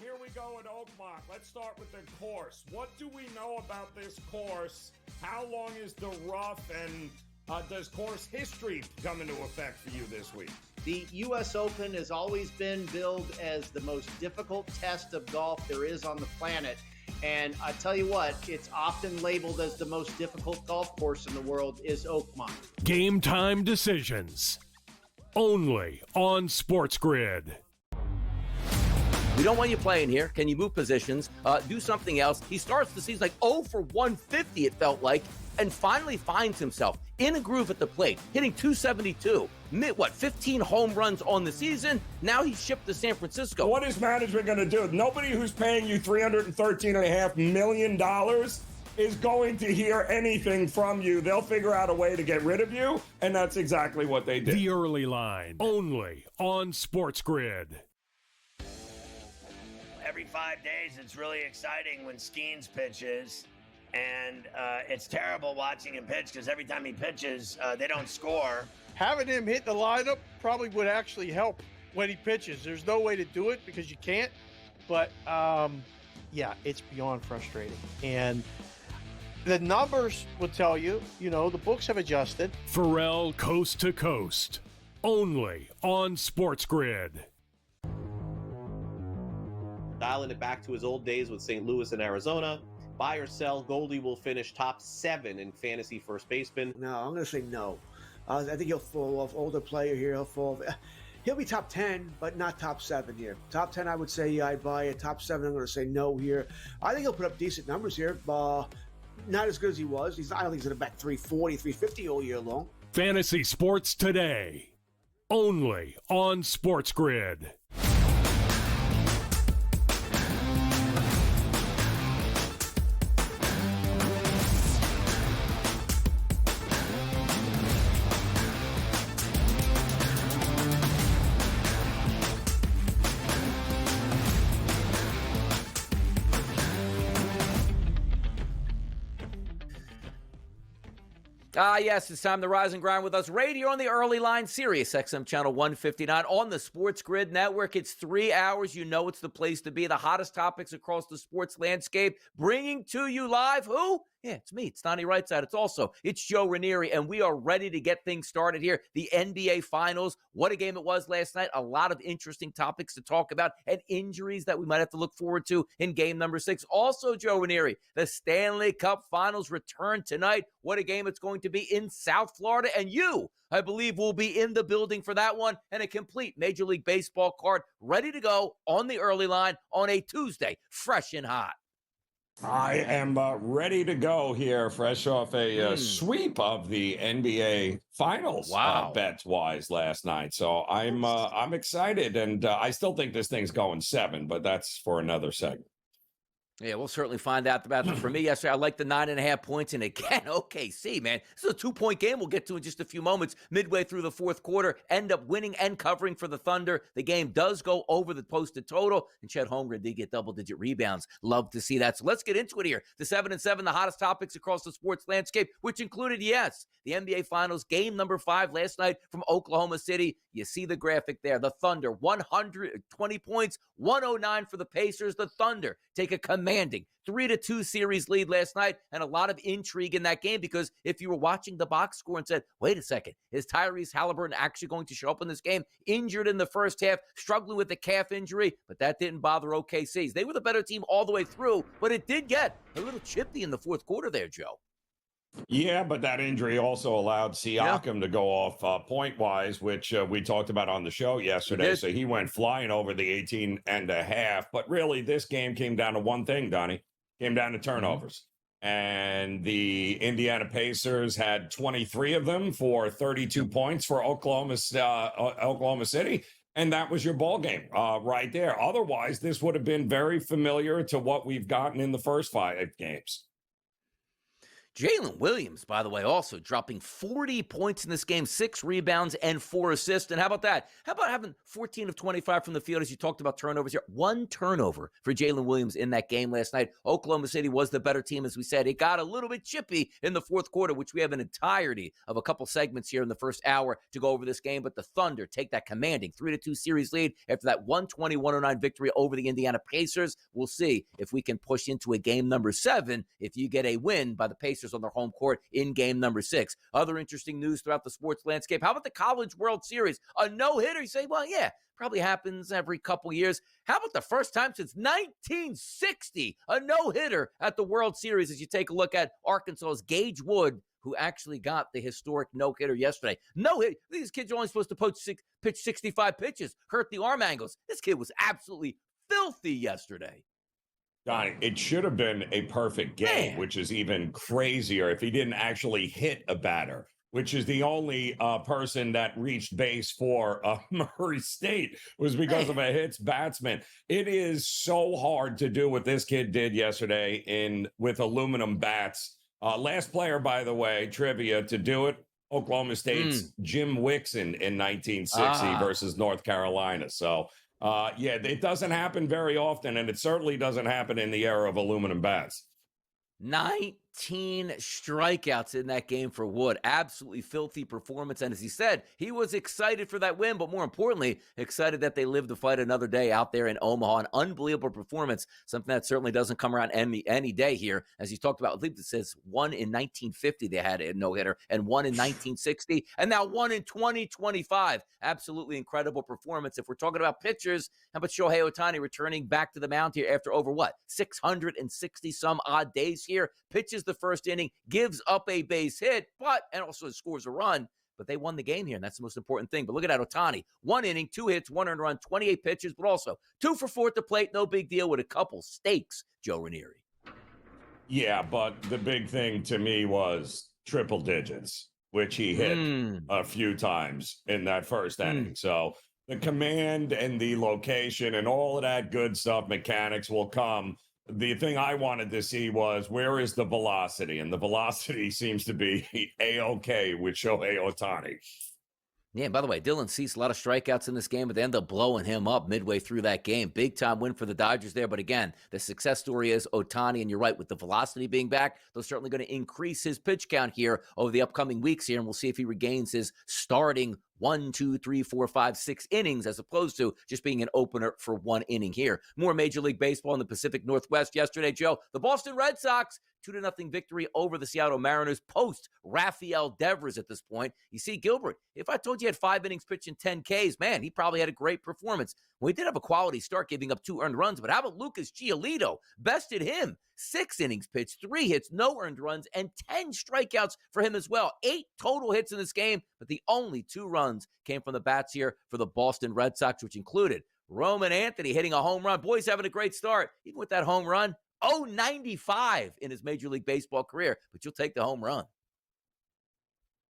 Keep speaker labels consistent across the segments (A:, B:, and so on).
A: Here we go at Oakmont. Let's start with the course. What do we know about this course? How long is the rough, and does course history come into effect for you this week?
B: The U.S. Open has always been billed as the most difficult test of golf there is on the planet. And I tell you what, it's often labeled as the most difficult golf course in the world is Oakmont.
C: Game time decisions. Only on SportsGrid.
D: We don't want you playing here. Can you move positions? Do something else. He starts the season like 0 for 150, it felt like, and finally finds himself in a groove at the plate, hitting 272. 15 home runs on the season? Now he's shipped to San Francisco.
A: What is management going to do? Nobody who's paying you $313.5 million is going to hear anything from you. They'll figure out a way to get rid of you, and that's exactly what they did.
C: The Early Line, only on SportsGrid.
E: Every 5 days, it's really exciting when Skeens pitches, and it's terrible watching him pitch because every time he pitches, they don't score.
F: Having him hit the lineup probably would actually help when he pitches. There's no way to do it because you can't, but yeah, it's beyond frustrating. And the numbers will tell you, the books have adjusted.
C: Pharrell Coast to Coast, only on SportsGrid.
G: Dialing it back to his old days with St. Louis and Arizona. Buy or sell, Goldie will finish top 7 in fantasy first baseman.
H: No, I'm going to say no. I think he'll fall off. Older player here, he'll be top 10, but not top 7 here. Top 10, I would say, yeah, I'd buy it. Top 7, I'm going to say no here. I think he'll put up decent numbers here. Not as good as he was. I don't think he's going to bat 340, 350 all year long.
C: Fantasy Sports Today, only on SportsGrid.
D: Yes, it's time to rise and grind with us right here on the Early Line, Sirius XM Channel 159 on the SportsGrid Network. It's 3 hours. You know it's the place to be. The hottest topics across the sports landscape, bringing to you live, who? Yeah, it's me. It's Donnie Rightside. It's Joe Ranieri, and we are ready to get things started here. The NBA Finals. What a game it was last night. A lot of interesting topics to talk about and injuries that we might have to look forward to in game number 6. Also, Joe Ranieri, the Stanley Cup Finals return tonight. What a game it's going to be in South Florida. And you, I believe, will be in the building for that one, and a complete Major League Baseball card ready to go on the Early Line on a Tuesday, fresh and hot.
A: I am ready to go here, fresh off a sweep of the NBA Finals bets-wise last night. So I'm excited, and I still think this thing's going 7, but that's for another segment.
D: Yeah, we'll certainly find out about that. For me yesterday, I like the 9.5 points. And again, OKC, man, this is a 2-point game we'll get to in just a few moments. Midway through the fourth quarter, end up winning and covering for the Thunder. The game does go over the posted total, and Chet Holmgren did get double-digit rebounds. Love to see that. So let's get into it here. The 7 and 7, the hottest topics across the sports landscape, which included, yes, the NBA Finals, game number 5 last night from Oklahoma City. You see the graphic there. The Thunder, 120 points, 109 for the Pacers. The Thunder take a commanding 3-2 series lead last night, and a lot of intrigue in that game, because if you were watching the box score and said, wait a second, is Tyrese Halliburton actually going to show up in this game? Injured in the first half, struggling with the calf injury, but that didn't bother OKC's. They were the better team all the way through, but it did get a little chippy in the fourth quarter there, Joe.
A: Yeah, but that injury also allowed Siakam to go off point-wise, which we talked about on the show yesterday. So he went flying over the 18.5. But really, this game came down to one thing, Donnie. Came down to turnovers. And the Indiana Pacers had 23 of them for 32 points for Oklahoma City. And that was your ball game right there. Otherwise, this would have been very familiar to what we've gotten in the first 5 games.
D: Jalen Williams, by the way, also dropping 40 points in this game, 6 rebounds and 4 assists. And how about that? How about having 14 of 25 from the field, as you talked about turnovers here? 1 turnover for Jalen Williams in that game last night. Oklahoma City was the better team, as we said. It got a little bit chippy in the fourth quarter, which we have an entirety of a couple segments here in the first hour to go over this game. But the Thunder take that commanding 3-2 series lead after that 120-109 victory over the Indiana Pacers. We'll see if we can push into a game number 7 if you get a win by the Pacers on their home court in game number 6. Other interesting news throughout the sports landscape. How about the College World Series? A no-hitter? You say, well, yeah, probably happens every couple years. How about the first time since 1960, a no-hitter at the World Series, as you take a look at Arkansas's Gage Wood, who actually got the historic no-hitter yesterday. No-hit. These kids are only supposed to pitch 65 pitches, hurt the arm angles. This kid was absolutely filthy yesterday.
A: Donnie, it should have been a perfect game, which is even crazier if he didn't actually hit a batter, which is the only person that reached base for Murray State was because of a hits batsman. It is so hard to do what this kid did yesterday with aluminum bats. Last player, by the way, trivia to do it, Oklahoma State's Jim Wixon in 1960 versus North Carolina. So, yeah, it doesn't happen very often, and it certainly doesn't happen in the era of aluminum bats.
D: 19 strikeouts in that game for Wood. Absolutely filthy performance. And as he said, he was excited for that win, but more importantly, excited that they lived to fight another day out there in Omaha. An unbelievable performance, something that certainly doesn't come around any day here. As you talked about, I think it says 1 in 1950 they had a no-hitter, and 1 in 1960, and now 1 in 2025. Absolutely incredible performance. If we're talking about pitchers, how about Shohei Ohtani returning back to the mound here after over 660 some odd days here? Pitches the first inning, gives up a base hit, and also scores a run. But they won the game here, and that's the most important thing. But look at that, Ohtani. 1 inning, 2 hits, 1 earned run, 28 pitches, but also 2 for 4 at the plate. No big deal with a couple stakes, Joe Ranieri.
A: Yeah, but the big thing to me was triple digits, which he hit a few times in that first inning. So the command and the location and all of that good stuff, mechanics will come. The thing I wanted to see was, where is the velocity? And the velocity seems to be A-OK with Shohei Ohtani.
D: Yeah, and by the way, Dylan Cease, a lot of strikeouts in this game, but they end up blowing him up midway through that game. Big time win for the Dodgers there. But again, the success story is Ohtani, and you're right, with the velocity being back, they're certainly going to increase his pitch count here over the upcoming weeks here, and we'll see if he regains his starting 1, 2, 3, 4, 5, 6 innings, as opposed to just being an opener for 1 inning here. More Major League Baseball in the Pacific Northwest yesterday, Joe. The Boston Red Sox, 2-0 victory over the Seattle Mariners post Rafael Devers at this point. You see, Gilbert, if I told you he had 5 innings pitching 10 Ks, man, he probably had a great performance. Well, he did have a quality start, giving up 2 earned runs, but how about Lucas Giolito? Bested him. 6 innings pitched, 3 hits, no earned runs, and 10 strikeouts for him as well. 8 total hits in this game, but the only 2 runs came from the bats here for the Boston Red Sox, which included Roman Anthony hitting a home run. Boy's having a great start. Even with that home run, 0.95 in his Major League Baseball career, but you'll take the home run.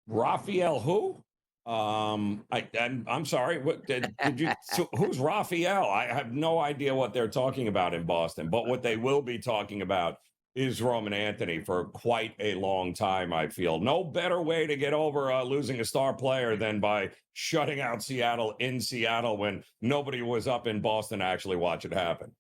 A: Rafael who? I'm sorry. What did you? So who's Rafael? I have no idea what they're talking about in Boston. But what they will be talking about is Roman Anthony for quite a long time. I feel no better way to get over losing a star player than by shutting out Seattle in Seattle when nobody was up in Boston to actually watch it happen.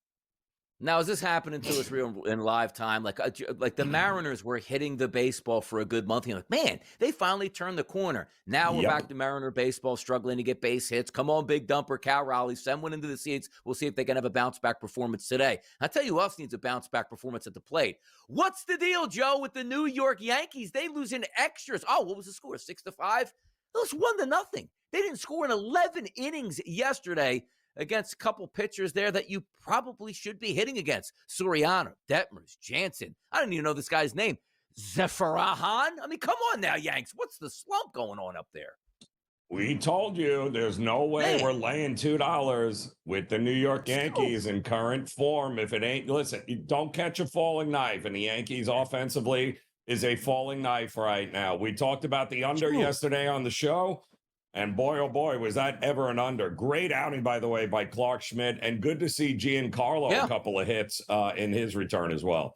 D: Now, is this happening to us real in live time? Like the Mariners were hitting the baseball for a good month. You're like, man, they finally turned the corner. Now we're back to Mariner baseball, struggling to get base hits. Come on, big dumper, Cal Raleigh, send one into the seats. We'll see if they can have a bounce-back performance today. I'll tell you who else needs a bounce-back performance at the plate. What's the deal, Joe, with the New York Yankees? They lose in extras. Oh, what was the score, 6-5? Those 1-0. They didn't score in 11 innings yesterday against a couple pitchers there that you probably should be hitting against. Soriano, Detmers, Jansen. I don't even know this guy's name. Zepharahan? I mean, come on now, Yanks. What's the slump going on up there?
A: We told you there's no way we're laying $2 with the New York Yankees in current form. If it ain't, listen, you don't catch a falling knife. And the Yankees offensively is a falling knife right now. We talked about the under yesterday on the show. And boy, oh boy, was that ever an under. Great outing, by the way, by Clark Schmidt. And good to see Giancarlo a couple of hits in his return as well.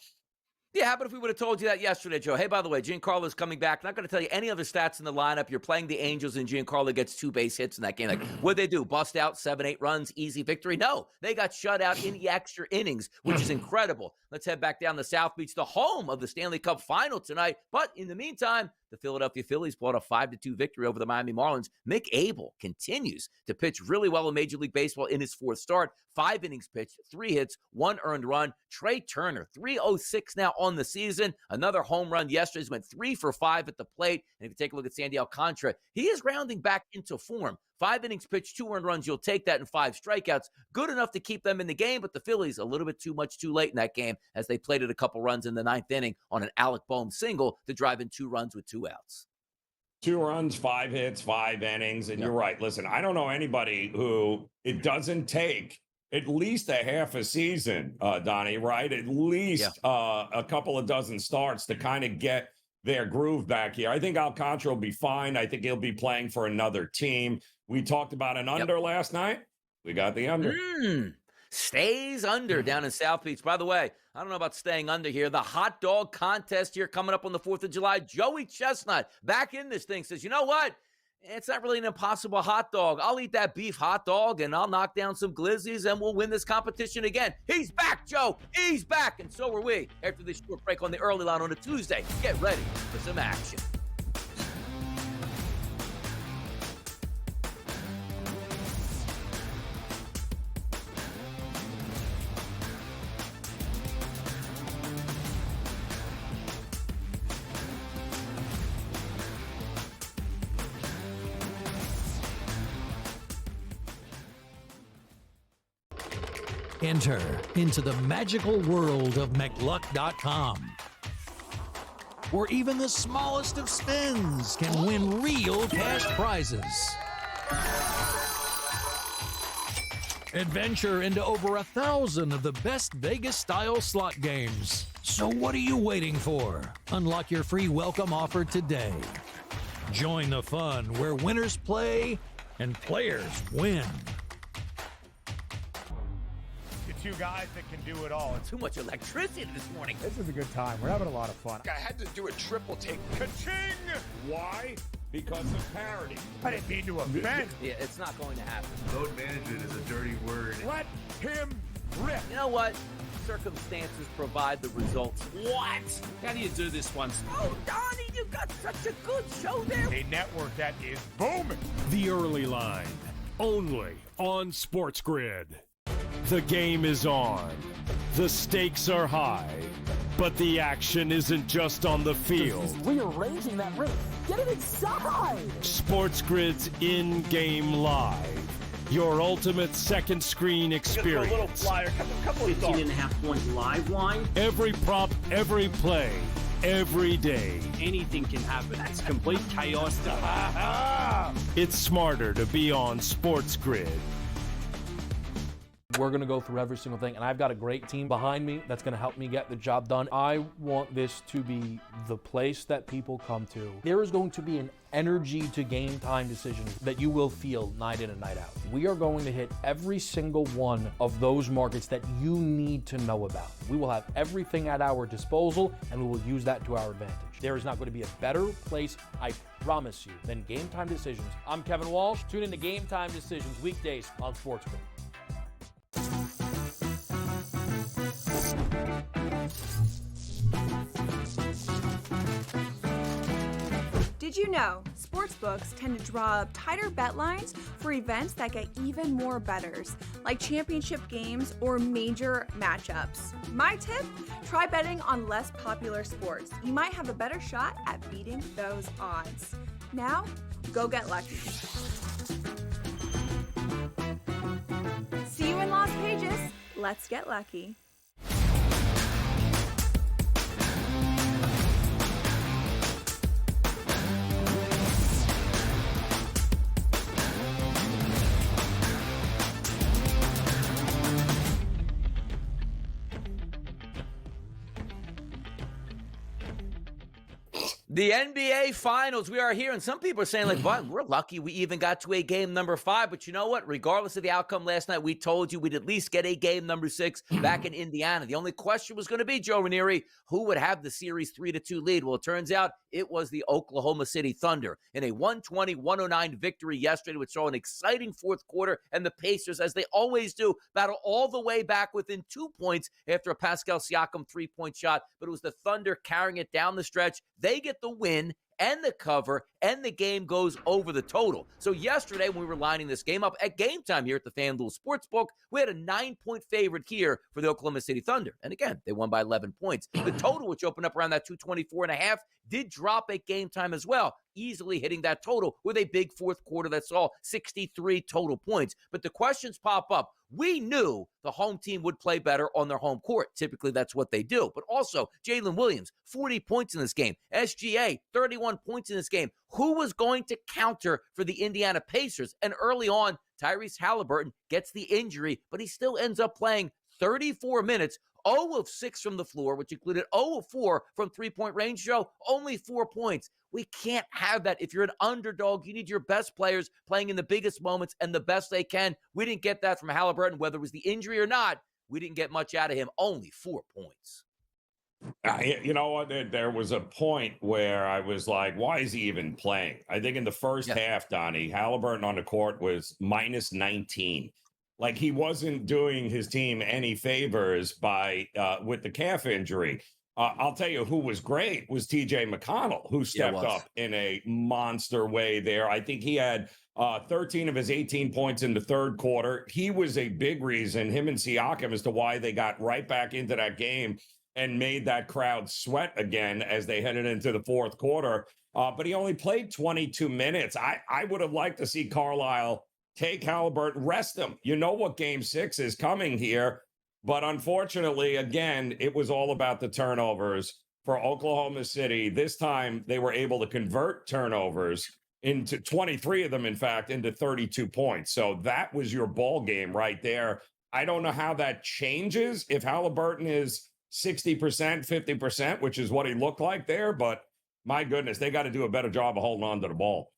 D: Yeah, how about if we would have told you that yesterday, Joe? Hey, by the way, Giancarlo's coming back. Not going to tell you any other stats in the lineup. You're playing the Angels, and Giancarlo gets 2 base hits in that game. Like, what'd they do? Bust out 7-8 runs, easy victory? No, they got shut out in the extra innings, which is incredible. Let's head back down to South Beach, the home of the Stanley Cup Final tonight. But in the meantime, the Philadelphia Phillies pulled a 5-2 victory over the Miami Marlins. Mick Abel continues to pitch really well in Major League Baseball in his 4th start. 5 innings pitched, 3 hits, 1 earned run. Trey Turner, 306 now on the season. Another home run yesterday. He went 3 for 5 at the plate. And if you take a look at Sandy Alcantara, he is rounding back into form. 5 innings pitched, 2 earned runs. You'll take that in 5 strikeouts. Good enough to keep them in the game, but the Phillies a little bit too late in that game as they plated a couple runs in the 9th inning on an Alec Boehm single to drive in 2 runs with 2 outs.
A: 2 runs, 5 hits, 5 innings. And you're right. Listen, I don't know anybody who it doesn't take at least a half a season, Donnie, right? At least a couple of dozen starts to kind of get their groove back here. I think Alcantara will be fine. I think he'll be playing for another team. We talked about an under last night. We got the under.
D: Stays under down in South Beach. By the way, I don't know about staying under here. The hot dog contest here coming up on the 4th of July. Joey Chestnut back in this thing says, you know what? It's not really an impossible hot dog. I'll eat that beef hot dog, and I'll knock down some glizzies, and we'll win this competition again. He's back, Joe. He's back, and so are we. After this short break on the early line on a Tuesday, get ready for some action.
I: Enter into the magical world of McLuck.com, where even the smallest of spins can win real cash prizes. Adventure into over 1,000 of the best Vegas-style slot games. So what are you waiting for? Unlock your free welcome offer today. Join the fun where winners play and players win.
J: 2 guys that can do it all.
D: Too much electricity this morning.
J: This is a good time. We're having a lot of fun.
K: I had to do a triple take.
A: Ka-ching! Why? Because of parity.
J: I didn't mean to offend.
D: Yeah, it's not going to happen.
K: Load management is a dirty word.
J: Let him rip.
D: You know what? Circumstances provide the results. What?
L: How do you do this one?
D: Oh, Donnie, you got such a good show there.
J: A network that is booming.
C: The Early Line, only on SportsGrid. The game is on. The stakes are high. But the action isn't just on the field.
M: He's rearranging that rim. Get it inside!
C: SportsGrid's in-game live. Your ultimate second screen experience.
N: Just a little flyer, couple of 15.5 point live line.
C: Every prop, every play, every day.
N: Anything can happen. That's complete chaos.
C: It's smarter to be on SportsGrid.
O: We're going to go through every single thing, and I've got a great team behind me that's going to help me get the job done. I want this to be the place that people come to. There is going to be an energy to game time decisions that you will feel night in and night out. We are going to hit every single one of those markets that you need to know about. We will have everything at our disposal, and we will use that to our advantage. There is not going to be a better place, I promise you, than Game Time Decisions. I'm Kevin Walsh. Tune in to Game Time Decisions weekdays on SportsGrid.
P: Did you know sportsbooks tend to draw up tighter bet lines for events that get even more bettors, like championship games or major matchups? My tip, try betting on less popular sports. You might have a better shot at beating those odds. Now, go get lucky. See you in Las Vegas. Let's get lucky.
D: The NBA Finals, we are here, and some people are saying, like, "But we're lucky we even got to a game number 5." But you know what? Regardless of the outcome last night, we told you we'd at least get a game number 6 back in Indiana. The only question was going to be, Joe Ranieri, who would have the series 3-2 lead? Well, it turns out it was the Oklahoma City Thunder in a 120-109 victory yesterday, which saw an exciting fourth quarter, and the Pacers, as they always do, battle all the way back within 2 points after a Pascal Siakam three-point shot. But it was the Thunder carrying it down the stretch. They get the win and the cover, and the game goes over the total. So yesterday, when we were lining this game up at game time here at the FanDuel Sportsbook, we had a 9-point favorite here for the Oklahoma City Thunder. And again, they won by 11 points. The total, which opened up around that 224.5, did drop at game time as well, easily hitting that total with a big fourth quarter that saw 63 total points. But the questions pop up. We knew the home team would play better on their home court. Typically, that's what they do. But also, Jalen Williams, 40 points in this game. SGA, 31 points in this game. Who was going to counter for the Indiana Pacers? And early on, Tyrese Halliburton gets the injury, but he still ends up playing 34 minutes, 0 of 6 from the floor, which included 0 of 4 from three-point range, Joe. Only 4 points. We can't have that. If you're an underdog, you need your best players playing in the biggest moments and the best they can. We didn't get that from Halliburton, whether it was the injury or not. We didn't get much out of him. Only 4 points.
A: You know what? There was a point where I was like, why is he even playing? I think in the first half, Donnie, Halliburton on the court was minus 19. Like, he wasn't doing his team any favors by with the calf injury. I'll tell you who was great was TJ McConnell, who stepped up in a monster way there. I think he had 13 of his 18 points in the third quarter. He was a big reason, him and Siakam, as to why they got right back into that game and made that crowd sweat again as they headed into the fourth quarter. But he only played 22 minutes. I would have liked to see Carlisle take Halliburton, rest him. You know what game 6 is coming here. But unfortunately, again, it was all about the turnovers for Oklahoma City. This time, they were able to convert turnovers into 23 of them, in fact, into 32 points. So that was your ball game right there. I don't know how that changes if Halliburton is 60%, 50%, which is what he looked like there. But my goodness, they got to do a better job of holding on to the ball.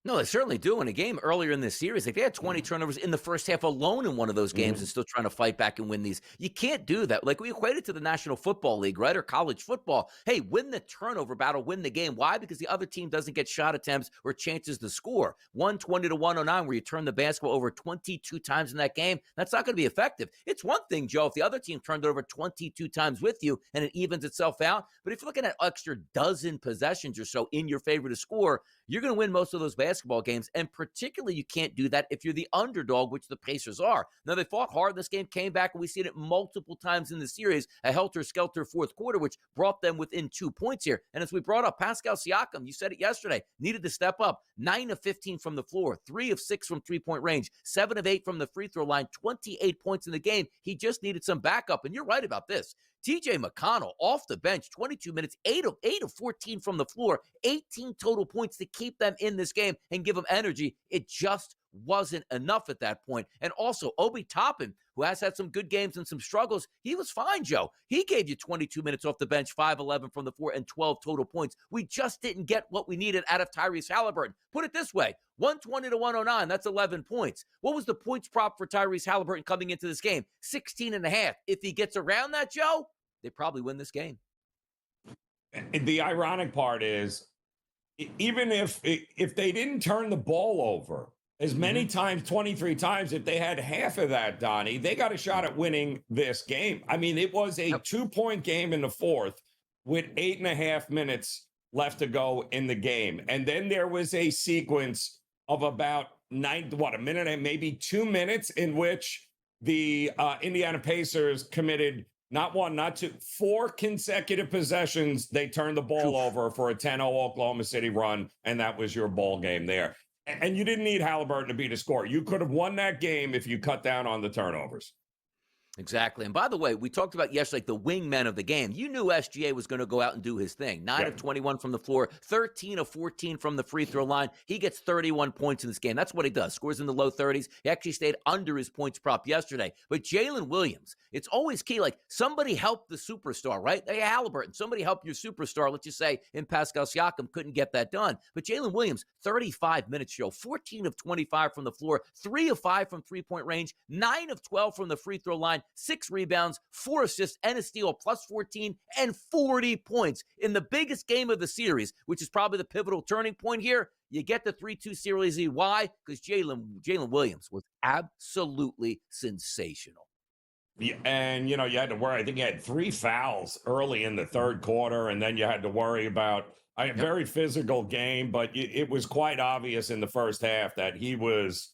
D: No, they certainly do. In a game earlier in this series, like they had 20 turnovers in the first half alone in one of those games and still trying to fight back and win these. You can't do that. Like we equate it to the National Football League, right? Or college football. Hey, win the turnover battle, win the game. Why? Because the other team doesn't get shot attempts or chances to score. 120-109, where you turn the basketball over 22 times in that game, that's not going to be effective. It's one thing, Joe, if the other team turned it over 22 times with you and it evens itself out. But if you're looking at extra dozen possessions or so in your favor to score, you're going to win most of those basketball games, and particularly you can't do that if you're the underdog, which the Pacers are. Now, they fought hard in this game, came back, and we've seen it multiple times in the series, a helter-skelter fourth quarter, which brought them within 2 points here. And as we brought up, Pascal Siakam, you said it yesterday, needed to step up. 9 of 15 from the floor, 3 of 6 from three-point range, 7 of 8 from the free throw line, 28 points in the game. He just needed some backup, and you're right about this. TJ McConnell off the bench, 22 minutes, 8 of 14 from the floor, 18 total points to keep them in this game and give them energy. It just wasn't enough at that point. And also, Obi Toppin, who has had some good games and some struggles, he was fine, Joe. He gave you 22 minutes off the bench, 5-11 from the floor, and 12 total points. We just didn't get what we needed out of Tyrese Halliburton. Put it this way, 120-109, that's 11 points. What was the points prop for Tyrese Halliburton coming into this game? 16.5. If he gets around that, Joe, they probably win this game.
A: The ironic part is, even if they didn't turn the ball over as many times, 23 times, if they had half of that, Donnie, they got a shot at winning this game. I mean, it was a 2-point game in the fourth with 8.5 minutes left to go in the game. And then there was a sequence of about a minute and maybe 2 minutes in which the Indiana Pacers committed not one, not two, 4 consecutive possessions. They turned the ball over for a 10-0 Oklahoma City run, and that was your ball game there. And you didn't need Halliburton to beat a score. You could have won that game if you cut down on the turnovers.
D: Exactly. And by the way, we talked about yesterday, like the wingmen of the game. You knew SGA was going to go out and do his thing. 9 of 21 from the floor, 13 of 14 from the free throw line. He gets 31 points in this game. That's what he does. Scores in the low 30s. He actually stayed under his points prop yesterday. But Jalen Williams, it's always key. Like, somebody help the superstar, right? Hey, Halliburton, somebody help your superstar. Let's just say in Pascal Siakam couldn't get that done. But Jalen Williams, 35 minutes show, 14 of 25 from the floor, 3 of 5 from three-point range, 9 of 12 from the free throw line, 6 rebounds, 4 assists, and a steal, plus 14 and 40 points in the biggest game of the series, which is probably the pivotal turning point here. You get the 3-2 series. Why? Because Jalen Williams was absolutely sensational.
A: Yeah, and, you had to worry. I think he had 3 fouls early in the third quarter, and then you had to worry about a very physical game, but it was quite obvious in the first half that he was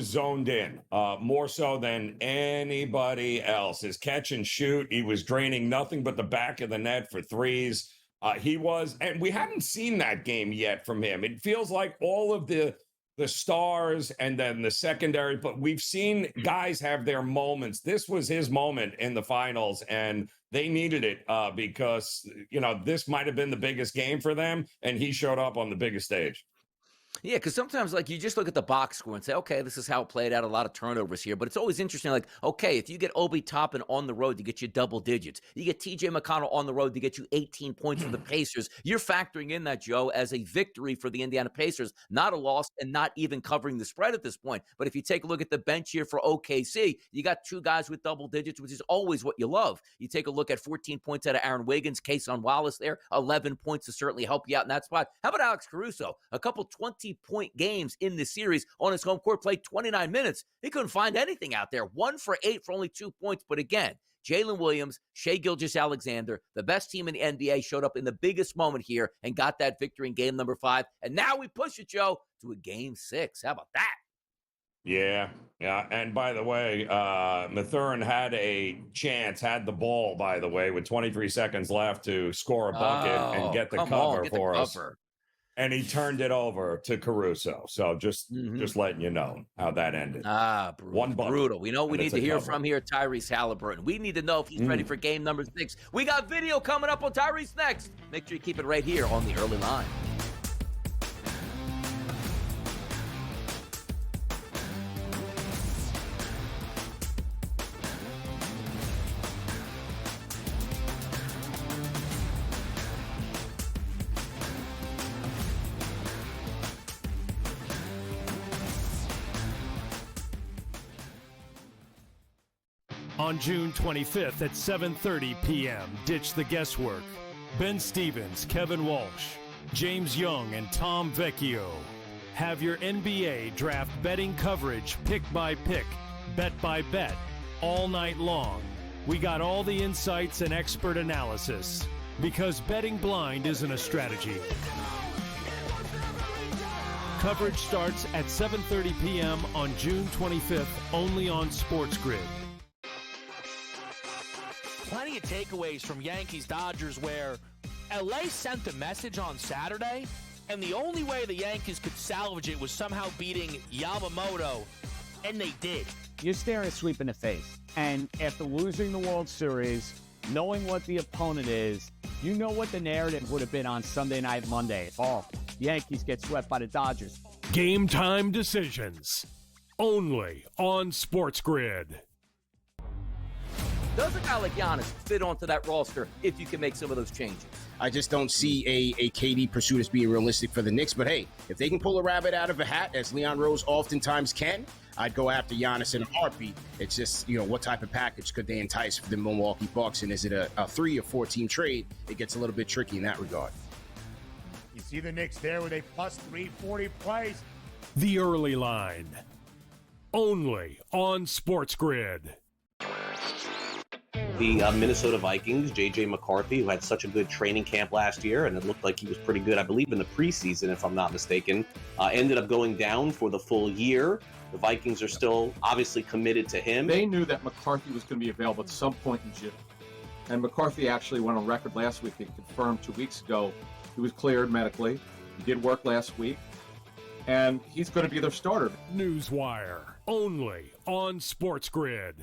A: zoned in, more so than anybody else. His catch and shoot, he was draining nothing but the back of the net for threes. And we haven't seen that game yet from him. It feels like all of the stars and then the secondary, but we've seen guys have their moments. This was his moment in the finals, and they needed it because, this might have been the biggest game for them, and he showed up on the biggest stage.
D: Yeah, because sometimes, like, you just look at the box score and say, okay, this is how it played out. A lot of turnovers here. But it's always interesting, like, okay, if you get Obi Toppin on the road to get you double digits, you get TJ McConnell on the road to get you 18 points for the Pacers, you're factoring in that, Joe, as a victory for the Indiana Pacers, not a loss and not even covering the spread at this point. But if you take a look at the bench here for OKC, you got 2 guys with double digits, which is always what you love. You take a look at 14 points out of Aaron Wiggins, Kason Wallace there, 11 points to certainly help you out in that spot. How about Alex Caruso? A couple 20-point games in this series on his home court, played 29 minutes. He couldn't find anything out there. 1 for 8 for only 2 points. But again, Jalen Williams, Shai Gilgeous-Alexander, the best team in the NBA, showed up in the biggest moment here and got that victory in game number 5. And now we push it, Joe, to a game 6. How about that?
A: Yeah. And by the way, Mathurin had the ball, by the way, with 23 seconds left to score a bucket and get the cover for us. And he turned it over to Caruso. So just letting you know how that ended.
D: Brutal. We know we need to hear from here Tyrese Halliburton. We need to know if he's ready for game number 6. We got video coming up on Tyrese next. Make sure you keep it right here on the early line.
C: On June 25th at 7:30 p.m., ditch the guesswork. Ben Stevens, Kevin Walsh, James Young, and Tom Vecchio have your NBA draft betting coverage pick by pick, bet by bet, all night long. We got all the insights and expert analysis because betting blind isn't a strategy. Coverage starts at 7:30 p.m. on June 25th, only on SportsGrid.
M: Plenty of takeaways from Yankees-Dodgers where LA sent the message on Saturday, and the only way the Yankees could salvage it was somehow beating Yamamoto, and they did.
L: You're staring a sweep in the face, and after losing the World Series, knowing what the opponent is, you know what the narrative would have been on Sunday Night Monday. Oh, the Yankees get swept by the Dodgers.
C: Game time decisions, only on SportsGrid.
D: Does a guy like Giannis fit onto that roster if you can make some of those changes?
Q: I just don't see a KD pursuit as being realistic for the Knicks. But hey, if they can pull a rabbit out of a hat, as Leon Rose oftentimes can, I'd go after Giannis in a heartbeat. It's just, what type of package could they entice for the Milwaukee Bucks? And is it a 3 or 4 team trade? It gets a little bit tricky in that regard.
J: You see the Knicks there with a plus 340 price.
C: The early line, only on SportsGrid.
G: The Minnesota Vikings, J.J. McCarthy, who had such a good training camp last year, and it looked like he was pretty good, I believe, in the preseason, if I'm not mistaken, ended up going down for the full year. The Vikings are still obviously committed to him.
R: They knew that McCarthy was going to be available at some point in June. And McCarthy actually went on record last week and confirmed 2 weeks ago he was cleared medically. He did work last week. And he's going to be their starter.
C: Newswire, only on SportsGrid.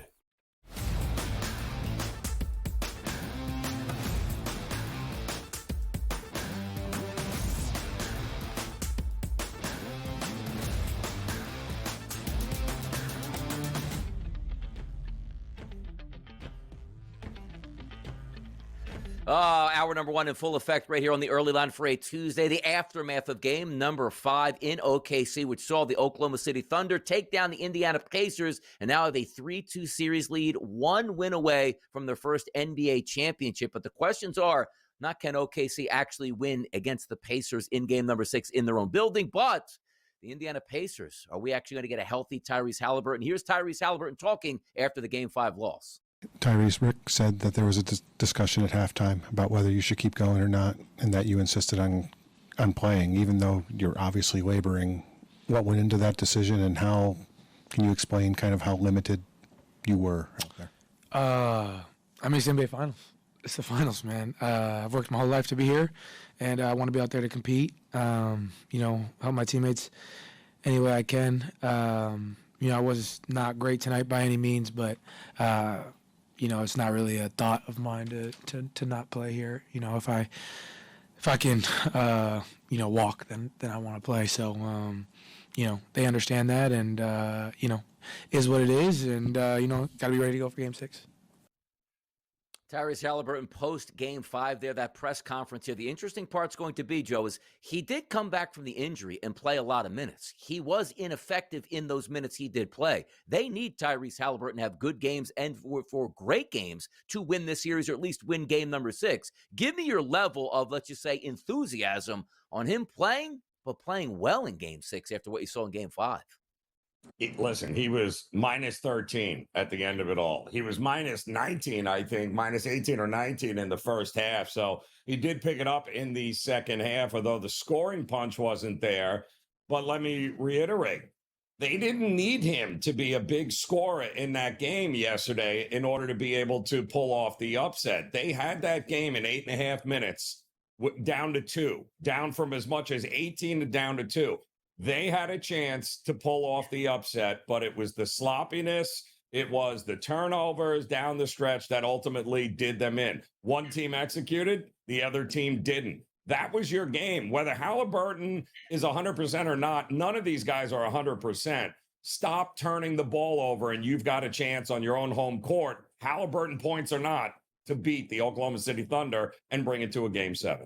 D: Hour number 1 in full effect right here on the early line for a Tuesday. The aftermath of game number 5 in OKC, which saw the Oklahoma City Thunder take down the Indiana Pacers and now have a 3-2 series lead, 1 win away from their first NBA championship. But the questions are, not can OKC actually win against the Pacers in game number 6 in their own building, but the Indiana Pacers, are we actually going to get a healthy Tyrese Halliburton? Here's Tyrese Halliburton talking after the game 5 loss.
S: Tyrese, Rick said that there was a discussion at halftime about whether you should keep going or not, and that you insisted on playing, even though you're obviously laboring. What went into that decision, and how can you explain kind of how limited you were out there?
T: I mean, it's NBA Finals. It's the finals, man. I've worked my whole life to be here, and I want to be out there to compete. Help my teammates any way I can. I was not great tonight by any means, but it's not really a thought of mine to not play here. If I can walk, then I want to play. So they understand that, and is what it is, and got to be ready to go for Game 6.
D: Tyrese Halliburton post game 5 there, that press conference here. The interesting part's going to be, Joe, is he did come back from the injury and play a lot of minutes. He was ineffective in those minutes he did play. They need Tyrese Halliburton to have good games and for great games to win this series, or at least win game number 6. Give me your level of, let's just say, enthusiasm on him playing, but playing well in game 6 after what you saw in game 5.
A: Listen, he was minus 13 at the end of it all. He was minus 19, I think, minus 18 or 19 in the first half. So he did pick it up in the second half, although the scoring punch wasn't there. But let me reiterate, they didn't need him to be a big scorer in that game yesterday in order to be able to pull off the upset. They had that game in 8.5 minutes, down to 2, down from as much as 18 to down to 2. They had a chance to pull off the upset, but it was the sloppiness, it was the turnovers down the stretch that ultimately did them in. One team executed, the other team didn't. That was your game. Whether Halliburton is 100% or not, none of these guys are 100%. Stop turning the ball over, and you've got a chance on your own home court, Halliburton points or not, to beat the Oklahoma City Thunder and bring it to a Game 7.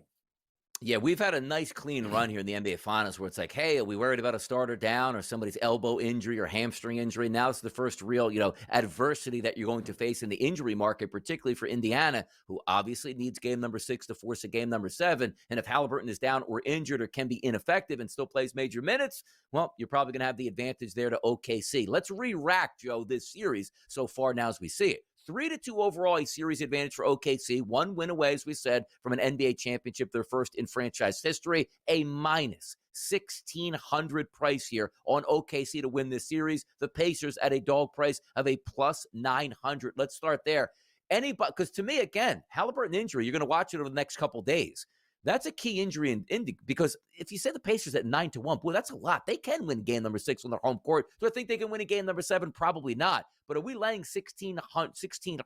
D: Yeah, we've had a nice clean run here in the NBA Finals where it's like, hey, are we worried about a starter down or somebody's elbow injury or hamstring injury? Now it's the first real, adversity that you're going to face in the injury market, particularly for Indiana, who obviously needs game number 6 to force a game number 7. And if Halliburton is down or injured or can be ineffective and still plays major minutes, well, you're probably going to have the advantage there to OKC. Let's re-rack, Joe, this series so far now as we see it. 3-2 overall, a series advantage for OKC. 1 win away, as we said, from an NBA championship, their first in franchise history. A minus 1,600 price here on OKC to win this series. The Pacers at a dog price of a plus 900. Let's start there. Anybody, because to me, again, Halliburton injury, you're going to watch it over the next couple days. That's a key injury because if you say the Pacers at 9-1, boy, that's a lot. They can win game number 6 on their home court. Do I think they can win a game number 7? Probably not. But are we laying 16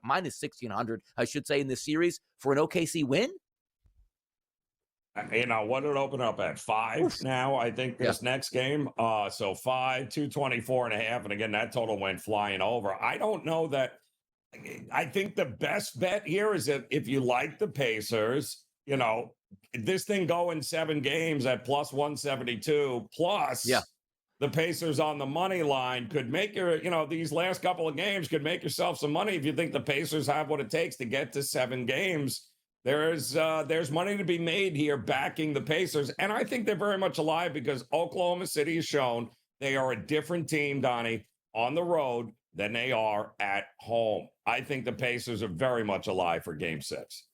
D: minus 1,600, I should say, in this series for an OKC win?
A: What did it open up at? 5 now, I think, this next game. So 5, 224.5. And again, that total went flying over. I don't know that. I think the best bet here is that if you like the Pacers, this thing going 7 games at plus 172 plus the Pacers on the money line could make your, these last couple of games could make yourself some money if you think the Pacers have what it takes to get to 7 games. There's money to be made here backing the Pacers. And I think they're very much alive because Oklahoma City has shown they are a different team, Donnie, on the road than they are at home. I think the Pacers are very much alive for Game 6.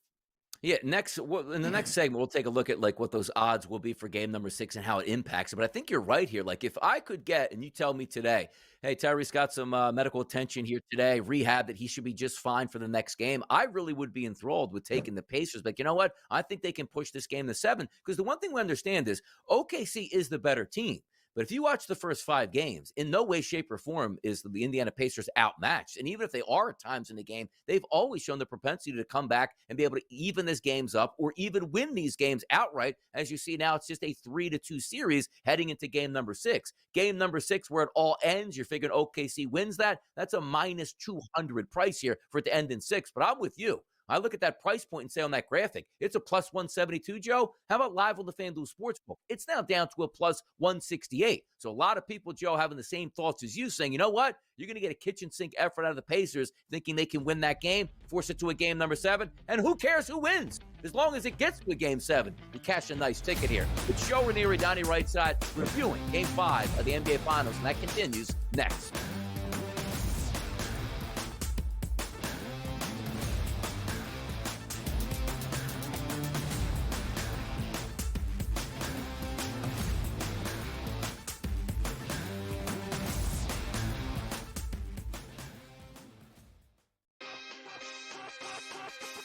D: Yeah, in the next segment, we'll take a look at what those odds will be for game number 6 and how it impacts it. But I think you're right here. If I could get, and you tell me today, hey, Tyrese got some medical attention here today, rehab, that he should be just fine for the next game, I really would be enthralled with taking the Pacers. But you know what? I think they can push this game to 7 because the one thing we understand is OKC is the better team. But if you watch the first 5 games, in no way, shape, or form is the Indiana Pacers outmatched. And even if they are at times in the game, they've always shown the propensity to come back and be able to even these games up or even win these games outright. As you see now, it's just a 3-2 series heading into game number 6. Game number 6, where it all ends, you're figuring OKC wins that. That's a minus 200 price here for it to end in 6. But I'm with you. I look at that price point and say on that graphic, it's a plus 172, Joe. How about live on the FanDuel Sportsbook? It's now down to a plus 168. So a lot of people, Joe, having the same thoughts as you, saying, you know what? You're going to get a kitchen sink effort out of the Pacers, thinking they can win that game, force it to a game number 7, and who cares who wins? As long as it gets to a game 7, you cash a nice ticket here. It's Joe Ranieri, Donnie Rightside, reviewing game 5 of the NBA Finals, and that continues next.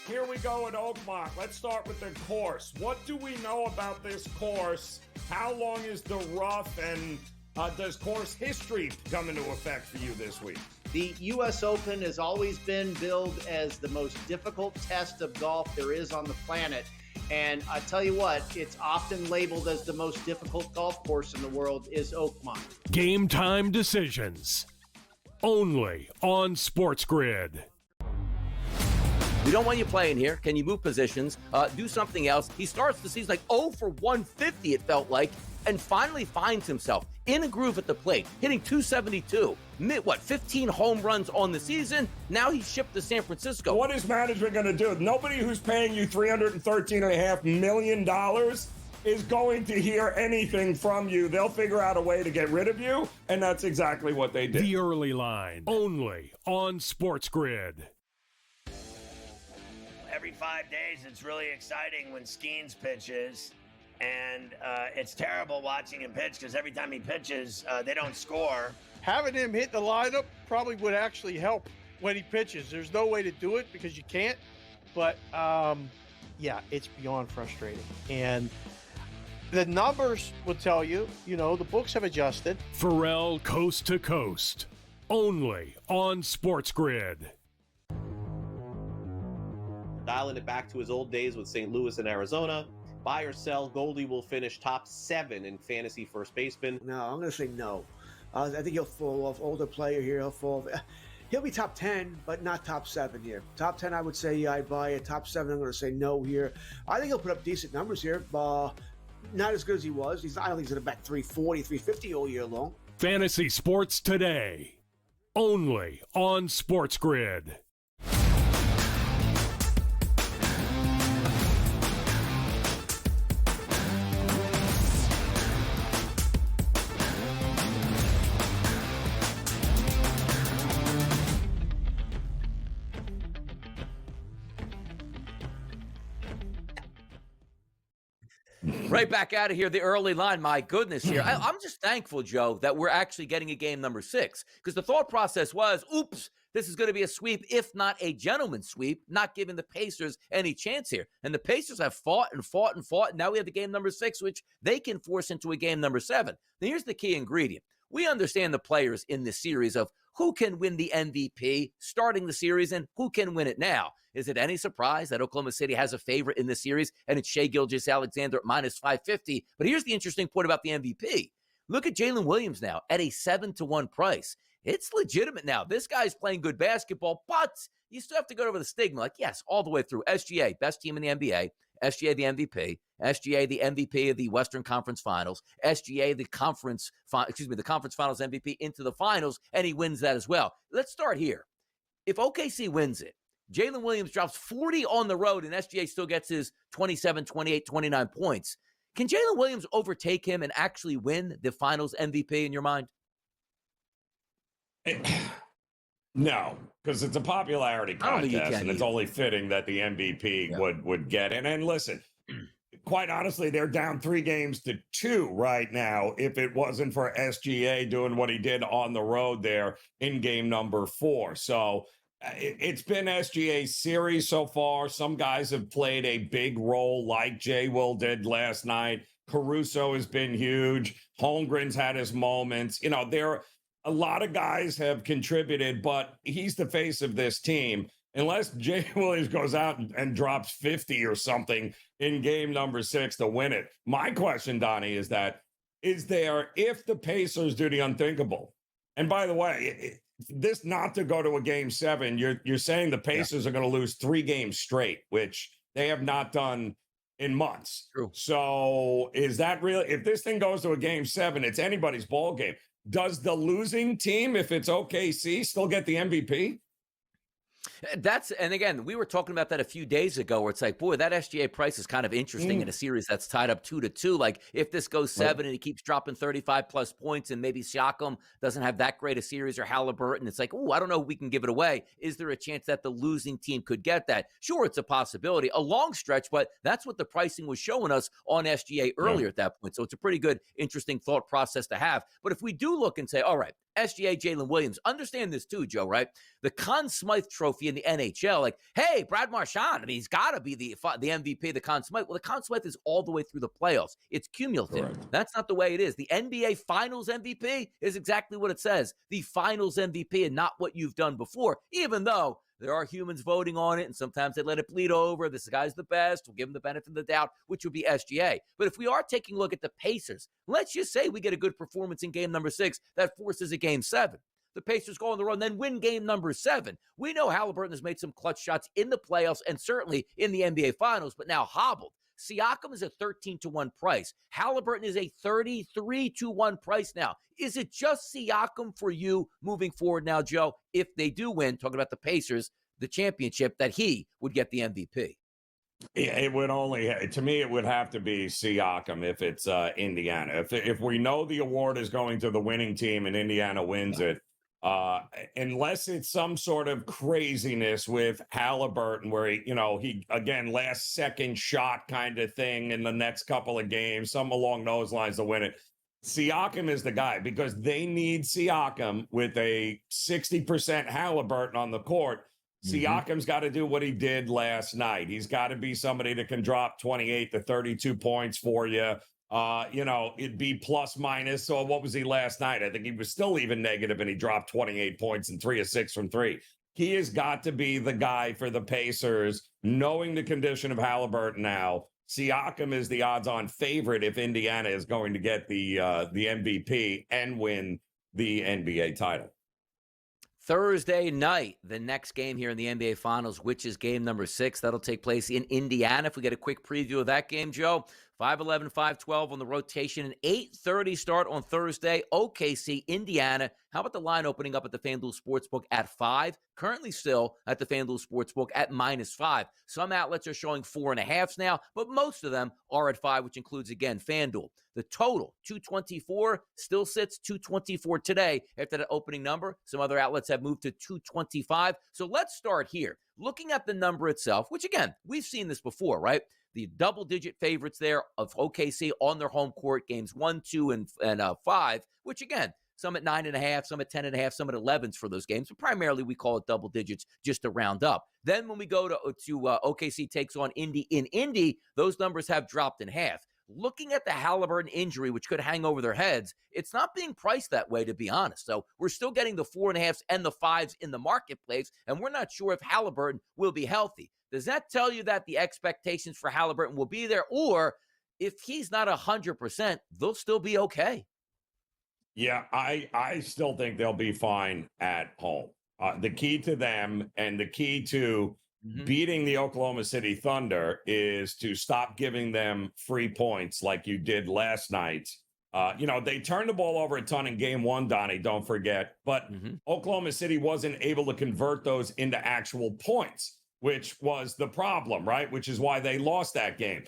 A: Here we go at Oakmont. Let's start with the course. What do we know about this course? How long is the rough, and does course history come into effect for you this week?
B: The U.S. Open has always been billed as the most difficult test of golf there is on the planet. And I tell you what, it's often labeled as the most difficult golf course in the world is Oakmont.
C: Game time decisions. Only on SportsGrid.
D: We don't want you playing here. Can you move positions? Do something else. He starts the season like 0 for 150, it felt like, and finally finds himself in a groove at the plate, hitting 272. 15 home runs on the season? Now he's shipped to San Francisco.
A: What is management going to do? Nobody who's paying you $313.5 million is going to hear anything from you. They'll figure out a way to get rid of you, and that's exactly what they did.
C: The early line, only on SportsGrid.
E: Every 5 days, it's really exciting when Skeens pitches, and it's terrible watching him pitch because every time he pitches, they don't score.
F: Having him hit the lineup probably would actually help when he pitches. There's no way to do it because you can't, but yeah, it's beyond frustrating. And the numbers will tell you, the books have adjusted.
C: Pharrell coast to coast, only on SportsGrid.
G: Dialing it back to his old days with St. Louis and Arizona. Buy or sell, Goldie will finish top 7 in fantasy first baseman.
H: No, I'm going to say no. I think he'll fall off. Older player here, he'll be top 10, but not top 7 here. Top 10, I would say, yeah, I'd buy it. Top 7, I'm going to say no here. I think he'll put up decent numbers here. Not as good as he was. I don't think he's going to bat 340, 350 all year long.
C: Fantasy Sports Today, only on SportsGrid.
D: Right back out of here, the early line. My goodness here. I'm just thankful, Joe, that we're actually getting a game number 6, because the thought process was, oops, this is going to be a sweep, if not a gentleman's sweep, not giving the Pacers any chance here. And the Pacers have fought and fought and fought. And now we have the game number 6, which they can force into a game number 7. Now, here's the key ingredient. We understand the players in this series of who can win the MVP starting the series and who can win it now. Is it any surprise that Oklahoma City has a favorite in this series, and it's Shai Gilgeous-Alexander at minus 550? But here's the interesting point about the MVP. Look at Jalen Williams now at a 7-1 price. It's legitimate now. This guy's playing good basketball, but you still have to go over the stigma. Like, yes, all the way through. SGA, best team in the NBA. SGA, the MVP. SGA, the MVP of the Western Conference Finals. SGA, the conference finals MVP into the finals, and he wins that as well. Let's start here. If OKC wins it, Jalen Williams drops 40 on the road, and SGA still gets his 27, 28, 29 points. Can Jalen Williams overtake him and actually win the finals MVP in your mind?
A: No, because it's a popularity contest, and it's only fitting that the MVP would get it. And listen, quite honestly, they're down 3-2 right now. If it wasn't for SGA doing what he did on the road there in game number 4. So it's been SGA's series so far. Some guys have played a big role like Jay Will did last night. Caruso has been huge. Holmgren's had his moments. A lot of guys have contributed, but he's the face of this team. Unless Jay Williams goes out and drops 50 or something in game number 6 to win it. My question, Donnie, is there, if the Pacers do the unthinkable, and by the way, this not to go to a game 7, you're saying the Pacers are going to lose 3 games straight, which they have not done in months.
D: True.
A: So is that really, if this thing goes to a game 7, it's anybody's ball game. Does the losing team, if it's OKC, still get the MVP?
D: And again, we were talking about that a few days ago where it's like, boy, that SGA price is kind of interesting in a series that's tied up 2-2. Like if this goes 7 and he keeps dropping 35 plus points and maybe Siakam doesn't have that great a series or Halliburton, it's like, oh, I don't know if we can give it away. Is there a chance that the losing team could get that? Sure, it's a possibility, a long stretch, but that's what the pricing was showing us on SGA earlier at that point. So it's a pretty good, interesting thought process to have. But if we do look and say, all right, SGA, Jalen Williams, understand this too, Joe, right? The Conn Smythe Trophy in the NHL, like, hey, Brad Marchand, I mean, he's got to be the MVP, the Conn Smythe. Well, the Conn Smythe is all the way through the playoffs. It's cumulative. Correct. That's not the way it is. The NBA Finals MVP is exactly what it says, the Finals MVP, and not what you've done before, even though there are humans voting on it, and sometimes they let it bleed over. This guy's the best. We'll give him the benefit of the doubt, which would be SGA. But if we are taking a look at the Pacers, let's just say we get a good performance in game number 6 that forces a game 7. The Pacers go on the road and then win game number 7. We know Halliburton has made some clutch shots in the playoffs and certainly in the NBA Finals, but now hobbled. Siakam is a 13-1 price. Halliburton is a 33-1 price now. Is it just Siakam for you moving forward now, Joe, if they do win, talking about the Pacers, the championship, that he would get the MVP?
A: Yeah, it would only, to me, it would have to be Siakam if it's Indiana. If we know the award is going to the winning team and Indiana wins it, unless it's some sort of craziness with Halliburton where he again, last second shot kind of thing in the next couple of games, something along those lines to win it. Siakam is the guy because they need Siakam with a 60% Halliburton on the court. Siakam's got to do what he did last night. He's got to be somebody that can drop 28 to 32 points for you. It'd be plus minus. So what was he last night? I think he was still even negative and he dropped 28 points and 3 of 6 from 3. He has got to be the guy for the Pacers, knowing the condition of Halliburton now. Siakam is the odds-on favorite if Indiana is going to get the MVP and win the NBA title.
D: Thursday night, the next game here in the NBA Finals, which is game number 6. That'll take place in Indiana. If we get a quick preview of that game, Joe, 5-11, 5-12 on the rotation. An 8:30 start on Thursday. OKC, Indiana. How about the line opening up at the FanDuel Sportsbook at 5? Currently still at the FanDuel Sportsbook at -5. Some outlets are showing 4.5s now, but most of them are at 5, which includes, again, FanDuel. The total, 224, still sits 224 today after that opening number. Some other outlets have moved to 225. So let's start here. Looking at the number itself, which, again, we've seen this before, right? The double-digit favorites there of OKC on their home court, games 1, 2, and 5, which, again, some at 9.5, some at 10.5, some at 11s for those games. But primarily, we call it double digits just to round up. Then when we go to OKC takes on Indy in Indy, those numbers have dropped in half. Looking at the Halliburton injury, which could hang over their heads, it's not being priced that way, to be honest. So we're still getting the 4.5s and the 5s in the marketplace, and we're not sure if Halliburton will be healthy. Does that tell you that the expectations for Halliburton will be there? Or if he's not 100%, they'll still be okay?
A: Yeah, I still think they'll be fine at home. The key to them and the key to beating the Oklahoma City Thunder is to stop giving them free points like you did last night. They turned the ball over a ton in game 1, Donnie, don't forget. But Oklahoma City wasn't able to convert those into actual points, which was the problem, right? Which is why they lost that game.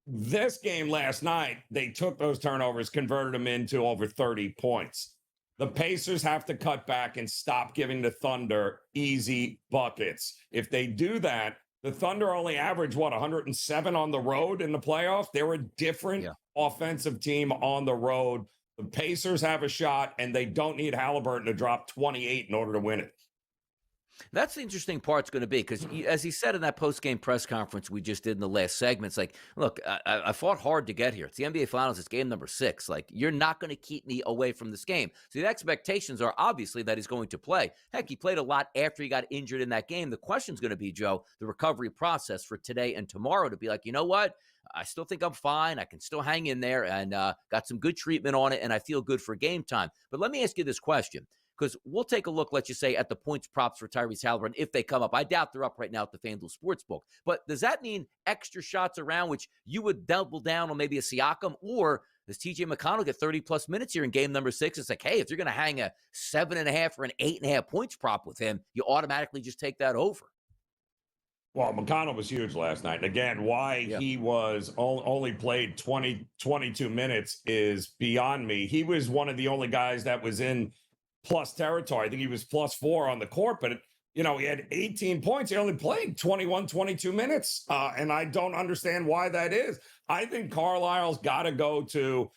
A: This game last night, they took those turnovers, converted them into over 30 points. The Pacers have to cut back and stop giving the Thunder easy buckets. If they do that, the Thunder only average, 107 on the road in the playoffs? They're a different offensive team on the road. The Pacers have a shot, and they don't need Halliburton to drop 28 in order to win it.
D: That's the interesting part's going to be because, as he said in that post-game press conference we just did in the last segment, it's like, look, I fought hard to get here. It's the NBA Finals. It's game number 6. Like, you're not going to keep me away from this game. So the expectations are obviously that he's going to play. Heck, he played a lot after he got injured in that game. The question's going to be, Joe, the recovery process for today and tomorrow to be like, you know what? I still think I'm fine. I can still hang in there and got some good treatment on it, and I feel good for game time. But let me ask you this question. because we'll take a look, let's just say, at the points props for Tyrese Halliburton if they come up. I doubt they're up right now at the FanDuel Sportsbook. But does that mean extra shots around, which you would double down on maybe a Siakam, or does TJ McConnell get 30-plus minutes here in game number 6? It's like, hey, if you're going to hang a 7.5 or an 8.5 points prop with him, you automatically just take that over.
A: Well, McConnell was huge last night. And again, why he was only played 22 minutes is beyond me. He was one of the only guys that was in plus territory. I think he was +4 on the court, but he had 18 points. He only played 22 minutes. And I don't understand why that is. I think Carlisle's got to go to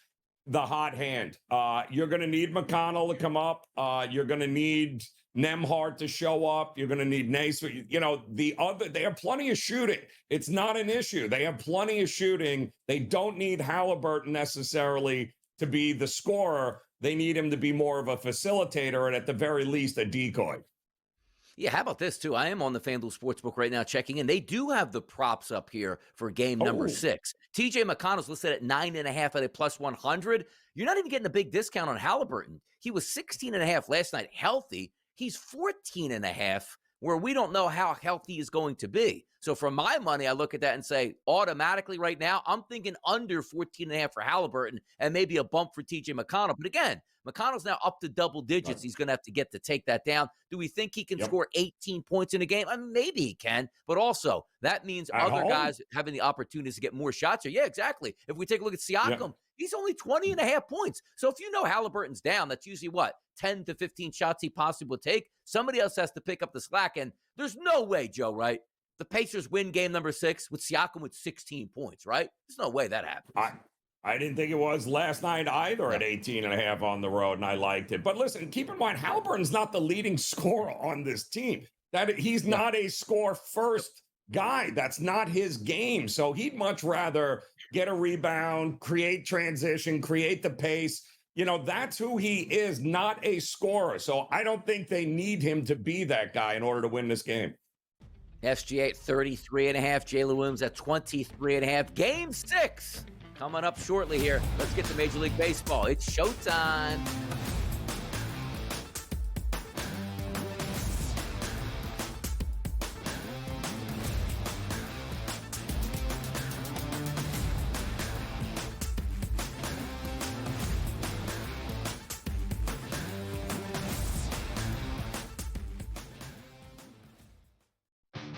A: the hot hand. You're going to need McConnell to come up. You're going to need Nembhard to show up. You're going to need Nace. They have plenty of shooting. It's not an issue. They have plenty of shooting. They don't need Halliburton necessarily to be the scorer. They need him to be more of a facilitator and at the very least a decoy.
D: Yeah, how about this, too? I am on the FanDuel Sportsbook right now checking in. They do have the props up here for game number 6. TJ McConnell's listed at 9.5 at a +100. You're not even getting a big discount on Halliburton. He was 16.5 last night healthy. He's 14.5, where we don't know how healthy he's going to be. So for my money, I look at that and say, automatically right now, I'm thinking under 14.5 for Halliburton and maybe a bump for TJ McConnell. But again, McConnell's now up to double digits. Right. He's going to have to take that down. Do we think he can score 18 points in a game? I mean, maybe he can, but also that means other guys having the opportunities to get more shots here. Yeah, exactly. If we take a look at Siakam, he's only 20.5 points. So if you know Halliburton's down, that's usually 10 to 15 shots he possibly would take. Somebody else has to pick up the slack, and there's no way, Joe, right? The Pacers win game number 6 with Siakam with 16 points, right? There's no way that happens.
A: I didn't think it was last night either at 18.5 on the road, and I liked it. But listen, keep in mind, Halliburton's not the leading scorer on this team. He's not a score-first guy. That's not his game. So he'd much rather get a rebound, create transition, create the pace. That's who he is, not a scorer. So I don't think they need him to be that guy in order to win this game.
D: SGA at 33.5, Jalen Williams at 23.5. Game 6 coming up shortly here. Let's get to Major League Baseball. It's showtime.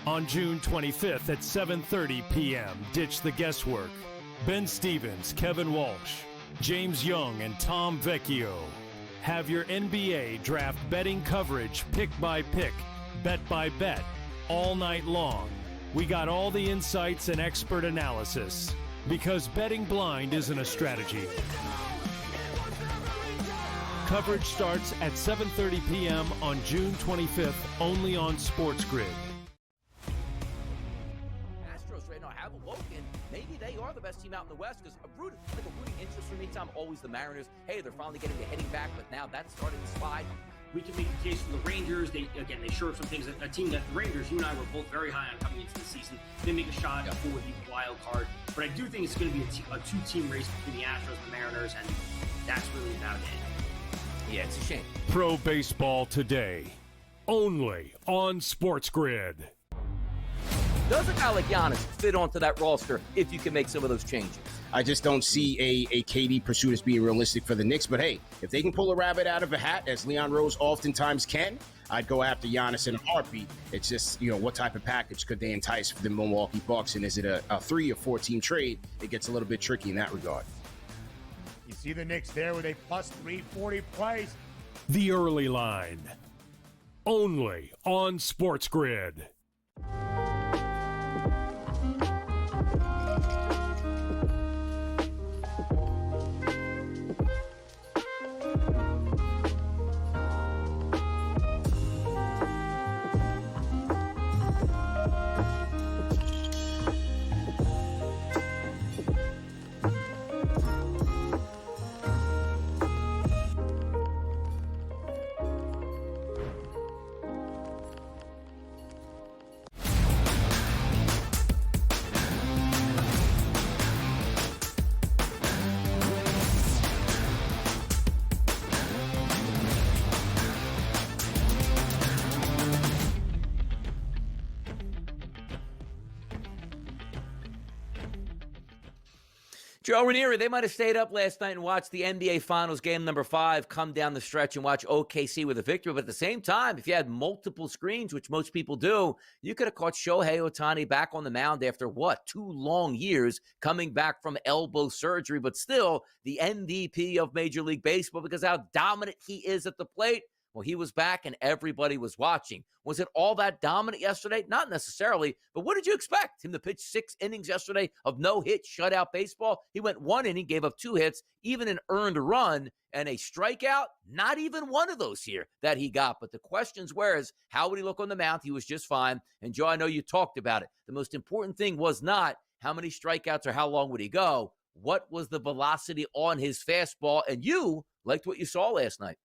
C: On June 25th at 7:30 p.m., ditch the guesswork. Ben Stevens, Kevin Walsh, James Young, and Tom Vecchio have your NBA draft betting coverage pick by pick, bet by bet, all night long. We got all the insights and expert analysis, because betting blind isn't a strategy. Coverage starts at 7:30 p.m. on June 25th, only on SportsGrid.
D: Maybe they are the best team out in the West, because a rooting interest for me, Tom, always the Mariners. Hey, they're finally getting the hitting back, but now that's starting to slide.
N: We can make the case for the Rangers. They shore up some things. A team that the Rangers, you and I were both very high on coming into the season. They make a shot for the wild card. But I do think it's going to be a two-team race between the Astros and the Mariners, and that's really about it.
D: Yeah, it's a shame.
C: Pro Baseball Today, only on SportsGrid.
D: Does a guy like Giannis fit onto that roster if you can make some of those changes?
Q: I just don't see a KD pursuit as being realistic for the Knicks. But hey, if they can pull a rabbit out of a hat, as Leon Rose oftentimes can, I'd go after Giannis in a heartbeat. It's just, what type of package could they entice for the Milwaukee Bucks? And is it a 3 or 4 team trade? It gets a little bit tricky in that regard.
J: You see the Knicks there with a +340 price.
C: The early line, only on SportsGrid.
D: Joe Ranieri, they might have stayed up last night and watched the NBA Finals game number 5 come down the stretch and watch OKC with a victory. But at the same time, if you had multiple screens, which most people do, you could have caught Shohei Ohtani back on the mound after, 2 long years coming back from elbow surgery. But still, the MVP of Major League Baseball because how dominant he is at the plate. Well, he was back and everybody was watching. Was it all that dominant yesterday? Not necessarily, but what did you expect? Him to pitch 6 innings yesterday of no-hit, shutout baseball? He went 1 inning, gave up 2 hits, even an earned run and a strikeout. Not even one of those here that he got. But the questions were is, how would he look on the mound? He was just fine. And, Joe, I know you talked about it. The most important thing was not how many strikeouts or how long would he go. What was the velocity on his fastball? And you liked what you saw last night.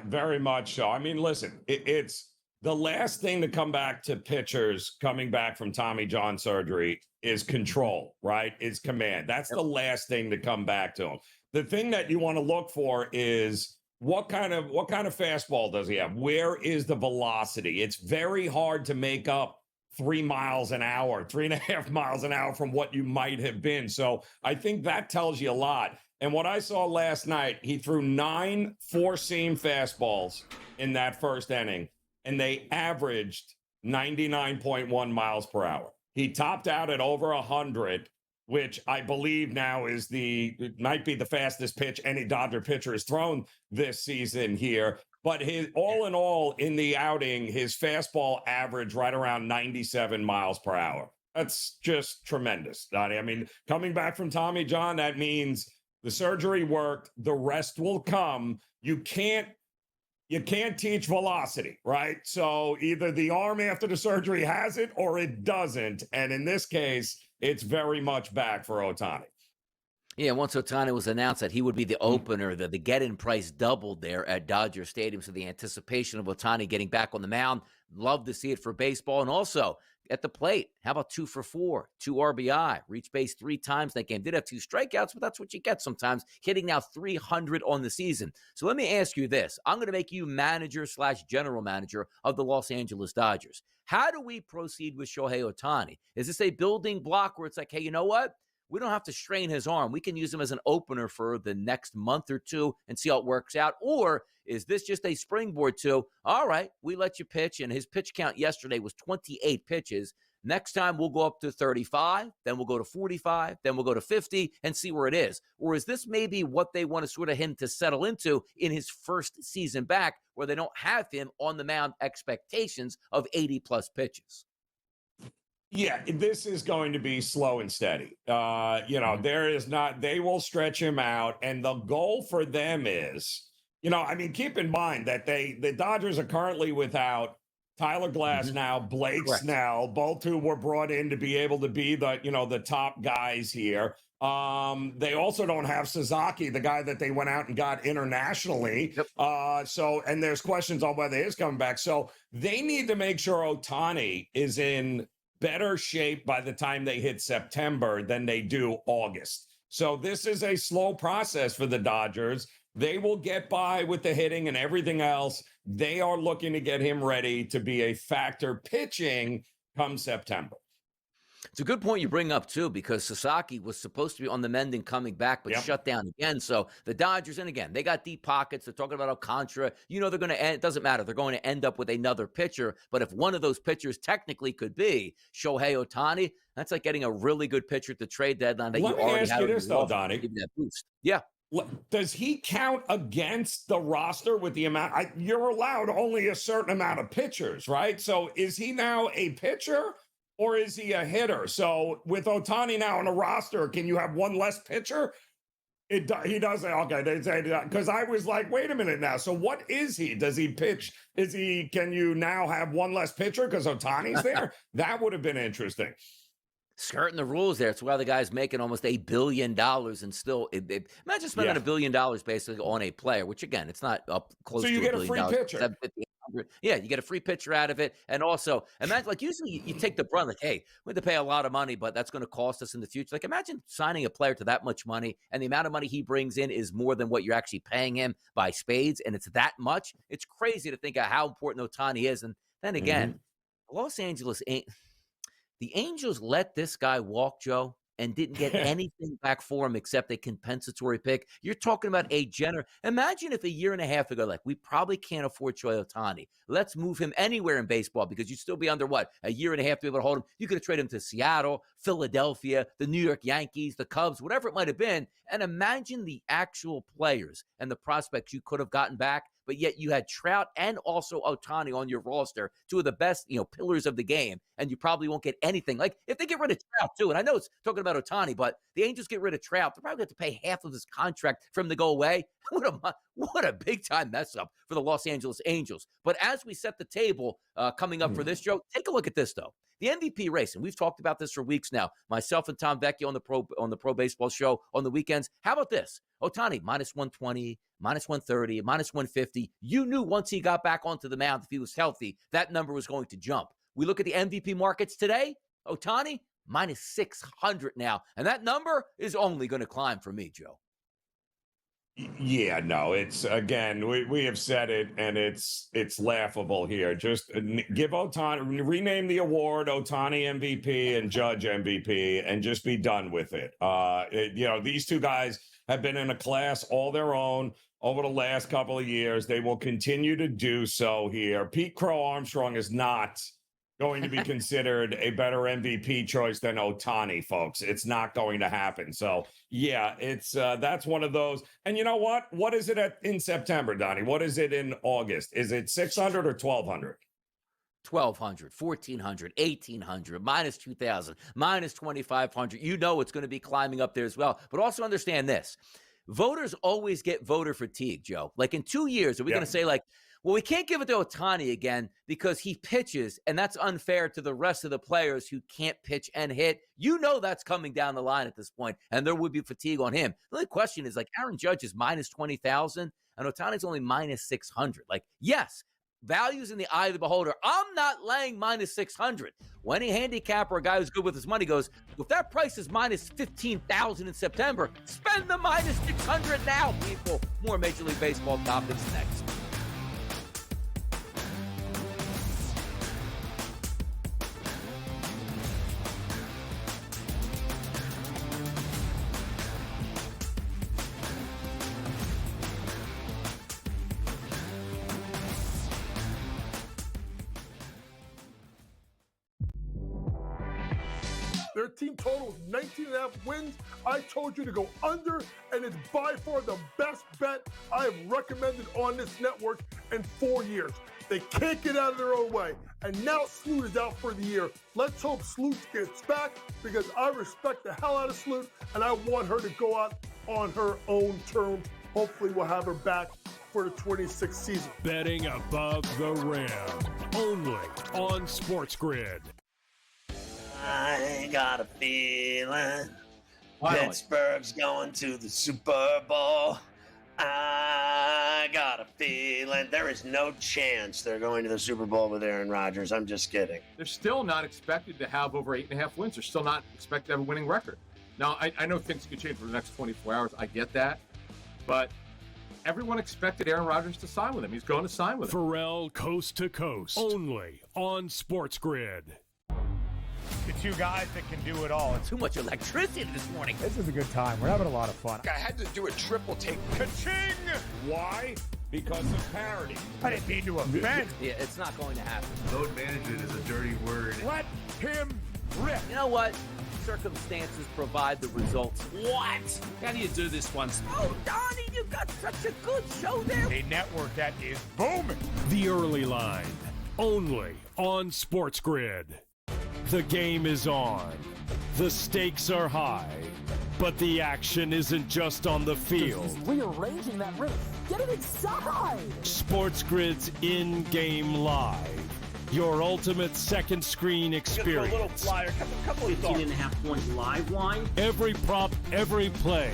A: Very much so. I mean, listen, it's the last thing to come back to pitchers coming back from Tommy John surgery is control, right? Is command. That's the last thing to come back to him. The thing that you want to look for is what kind of fastball does he have? Where is the velocity? It's very hard to make up 3 miles an hour, 3.5 miles an hour from what you might have been. So I think that tells you a lot. And what I saw last night, he threw 9 four-seam fastballs in that first inning, and they averaged 99.1 miles per hour. He topped out at over 100, which I believe now might be the fastest pitch any Dodger pitcher has thrown this season here. But all in all, in the outing, his fastball averaged right around 97 miles per hour. That's just tremendous, Donnie. I mean, coming back from Tommy John, that means the surgery worked. The rest will come. You can't teach velocity, right? So either the arm after the surgery has it or it doesn't. And in this case, it's very much back for Ohtani.
D: Yeah, once Ohtani was announced that he would be the opener, the get-in price doubled there at Dodger Stadium. So the anticipation of Ohtani getting back on the mound, love to see it for baseball. And also at the plate, how about 2 for 4, 2 RBI, reached base 3 times that game. Did have 2 strikeouts, but that's what you get sometimes, hitting now 300 on the season. So let me ask you this. I'm going to make you manager/general manager of the Los Angeles Dodgers. How do we proceed with Shohei Ohtani? Is this a building block where it's like, hey, you know what? We don't have to strain his arm. We can use him as an opener for the next month or 2 and see how it works out. Or is this just a springboard to, all right, we let you pitch, and his pitch count yesterday was 28 pitches. Next time we'll go up to 35, then we'll go to 45, then we'll go to 50 and see where it is. Or is this maybe what they want to sort of him to settle into in his first season back, where they don't have him on the mound expectations of 80-plus pitches?
A: Yeah, this is going to be slow and steady. They will stretch him out. And the goal for them is, keep in mind that the Dodgers are currently without Tyler Glass now, Blake Snell, both who were brought in to be able to be the top guys here. They also don't have Sasaki, the guy that they went out and got internationally. And there's questions on whether he's coming back. So they need to make sure Ohtani is in better shape by the time they hit September than they do August. So this is a slow process for the Dodgers. They will get by with the hitting and everything else. They are looking to get him ready to be a factor pitching come September.
D: It's a good point you bring up, too, because Sasaki was supposed to be on the mend and coming back, but shut down again. So the Dodgers, and again, they got deep pockets. They're talking about Alcantara. They're going to end. It doesn't matter. They're going to end up with another pitcher. But if one of those pitchers technically could be Shohei Ohtani, that's like getting a really good pitcher at the trade deadline that
A: Let
D: you already
A: me ask you this, though, Donnie.
D: Give you that boost. Yeah.
A: Does he count against the roster with the amount? You're allowed only a certain amount of pitchers, right? So is he now a pitcher? Or is he a hitter? So with Ohtani now on a roster, can you have one less pitcher? He does say, okay, because I was like, wait a minute now. So what is he? Does he pitch? Can you now have one less pitcher because Ohtani's there? That would have been interesting.
D: Skirting the rules there. It's why the guy's making almost $1 billion and still imagine spending $1 billion basically on a player, which again, it's not up close to $1 billion. So you get a free pitcher. Yeah, you get a free pitcher out of it. And also, imagine, like, usually you take the brunt, like, hey, we have to pay a lot of money, but that's going to cost us in the future. Like, imagine signing a player to that much money, and the amount of money he brings in is more than what you're actually paying him by spades, and it's that much. It's crazy to think of how important Ohtani is. And then again, Los Angeles ain't – the Angels let this guy walk, Joe, and didn't get anything back for him except a compensatory pick. You're talking about a generous. Imagine if a year and a half ago, like, we probably can't afford Shohei Ohtani. Let's move him anywhere in baseball because you'd still be under what? A year and a half to be able to hold him. You could have traded him to Seattle, Philadelphia, the New York Yankees, the Cubs, whatever it might have been. And imagine the actual players and the prospects you could have gotten back, but yet you had Trout and also Ohtani on your roster, two of the best, pillars of the game, and you probably won't get anything. Like, if they get rid of Trout too, and I know it's talking about Ohtani, but the Angels get rid of Trout, they're probably going to have to pay half of his contract for him to go away. What a big-time mess-up for the Los Angeles Angels. But as we set the table coming up for this, Joe, take a look at this, though. The MVP race, and we've talked about this for weeks now, myself and Tom Vecchio on the Pro Baseball Show on the weekends. How about this? Ohtani, minus 120, minus 130, minus 150. You knew once he got back onto the mound, if he was healthy, that number was going to jump. We look at the MVP markets today. Ohtani, minus 600 now. And that number is only going to climb for me, Joe.
A: Yeah, no, it's, again, we have said it, and it's laughable here. Just give Ohtani, rename the award Ohtani MVP and Judge MVP, and just be done with it. These two guys have been in a class all their own over the last couple of years. They will continue to do so here. Pete Crow Armstrong is not going to be considered a better MVP choice than Ohtani, folks. It's not going to happen. So, yeah, it's that's one of those. And you know what? What is it in September, Donnie? What is it in August? Is it 600 or 1,200?
D: 1,200, 1,400, 1,800, minus 2,000, minus 2,500. You know it's going to be climbing up there as well. But also understand this. Voters always get voter fatigue, Joe. Like, in 2 years, are we going to say, like, well, we can't give it to Ohtani again because he pitches, and that's unfair to the rest of the players who can't pitch and hit? You know that's coming down the line at this point, and there would be fatigue on him. The only question is, like, Aaron Judge is minus 20,000, and Ohtani's only minus 600. Like, yes, value's in the eye of the beholder. I'm not laying minus 600. When a handicapper, a guy who's good with his money, goes, if that price is minus 15,000 in September, spend the minus 600 now, people. More Major League Baseball topics next.
U: Their team total is 19.5 wins. I told you to go under, and it's by far the best bet I have recommended on this network in 4 years. They can't get out of their own way, and now Sloot is out for the year. Let's hope Sloot gets back, because I respect the hell out of Sloot, and I want her to go out on her own terms. Hopefully we'll have her back for the 26th season.
C: Betting above the rim, only on SportsGrid.
E: I got a feeling Pittsburgh's going to the Super Bowl. I got a feeling there is no chance they're going to the Super Bowl with Aaron Rodgers. I'm just kidding.
R: They're still not expected to have over 8.5 wins. They're still not expected to have a winning record. Now, I know things could change for the next 24 hours. I get that. But everyone expected Aaron Rodgers to sign with him. He's going to sign with him.
C: Pharrell Coast to Coast, only on SportsGrid.
J: The two guys that can do it all.
D: Too much electricity this morning.
J: This is a good time. We're having a lot of fun.
K: I had to do a triple take.
J: Ka-ching!
A: Why? Because of parity.
J: I didn't mean to offend.
D: Yeah, it's not going to happen.
K: Load management is a dirty word.
J: Let him rip.
D: You know what? Circumstances provide the results. What?
M: How do you do this once?
D: Oh, Donnie, you got such a good show there.
J: A network that is booming.
C: The Early Line, only on SportsGrid. The game is on. The stakes are high. But the action isn't just on the field.
V: He's rearranging that ring. Get it inside!
C: SportsGrid's in-game live. Your ultimate second screen experience.
N: A little flyer, couple 18.5 point live line.
C: Every prop, every play,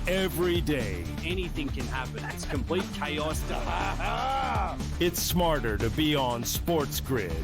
C: every day.
M: Anything can happen. That's complete chaos.
C: It's smarter to be on SportsGrid.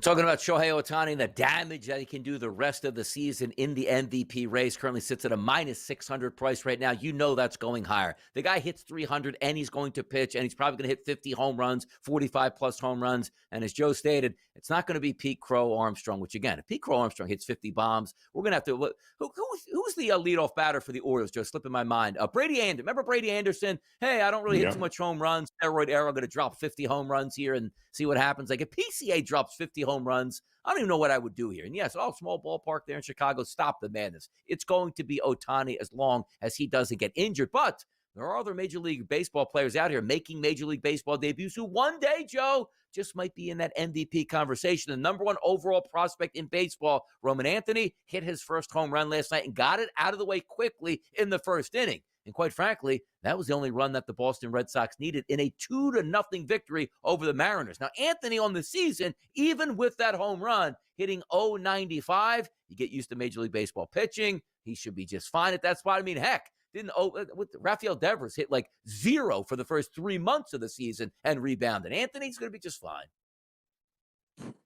D: Talking about Shohei Ohtani and the damage that he can do the rest of the season in the MVP race. Currently sits at a minus 600 price right now. You know that's going higher. The guy hits 300 and he's going to pitch, and he's probably going to hit 50 home runs, 45-plus home runs. And as Joe stated, it's not going to be Pete Crow Armstrong, which, again, if Pete Crow Armstrong hits 50 bombs, we're going to have to look. Who's the leadoff batter for the Orioles, Joe? Slipping my mind. Brady Anderson. Remember Brady Anderson? Hey, I don't really hit too much home runs. Steroid era, going to drop 50 home runs here and see what happens. Like if PCA drops 50 home runs, I don't even know what I would do here. And yes, small ballpark there in Chicago. Stop the madness. It's going to be Ohtani as long as he doesn't get injured. But there are other Major League Baseball players out here making Major League Baseball debuts who one day, Joe, just might be in that MVP conversation. The number one overall prospect in baseball, Roman Anthony, hit his first home run last night and got it out of the way quickly in the first inning. And quite frankly, that was the only run that the Boston Red Sox needed in a 2-0 victory over the Mariners. Now, Anthony on the season, even with that home run, hitting .095, you get used to Major League Baseball pitching. He should be just fine at that spot. I mean, heck, with Rafael Devers hit like 0 for the first 3 months of the season and rebounded. Anthony's going to be just fine.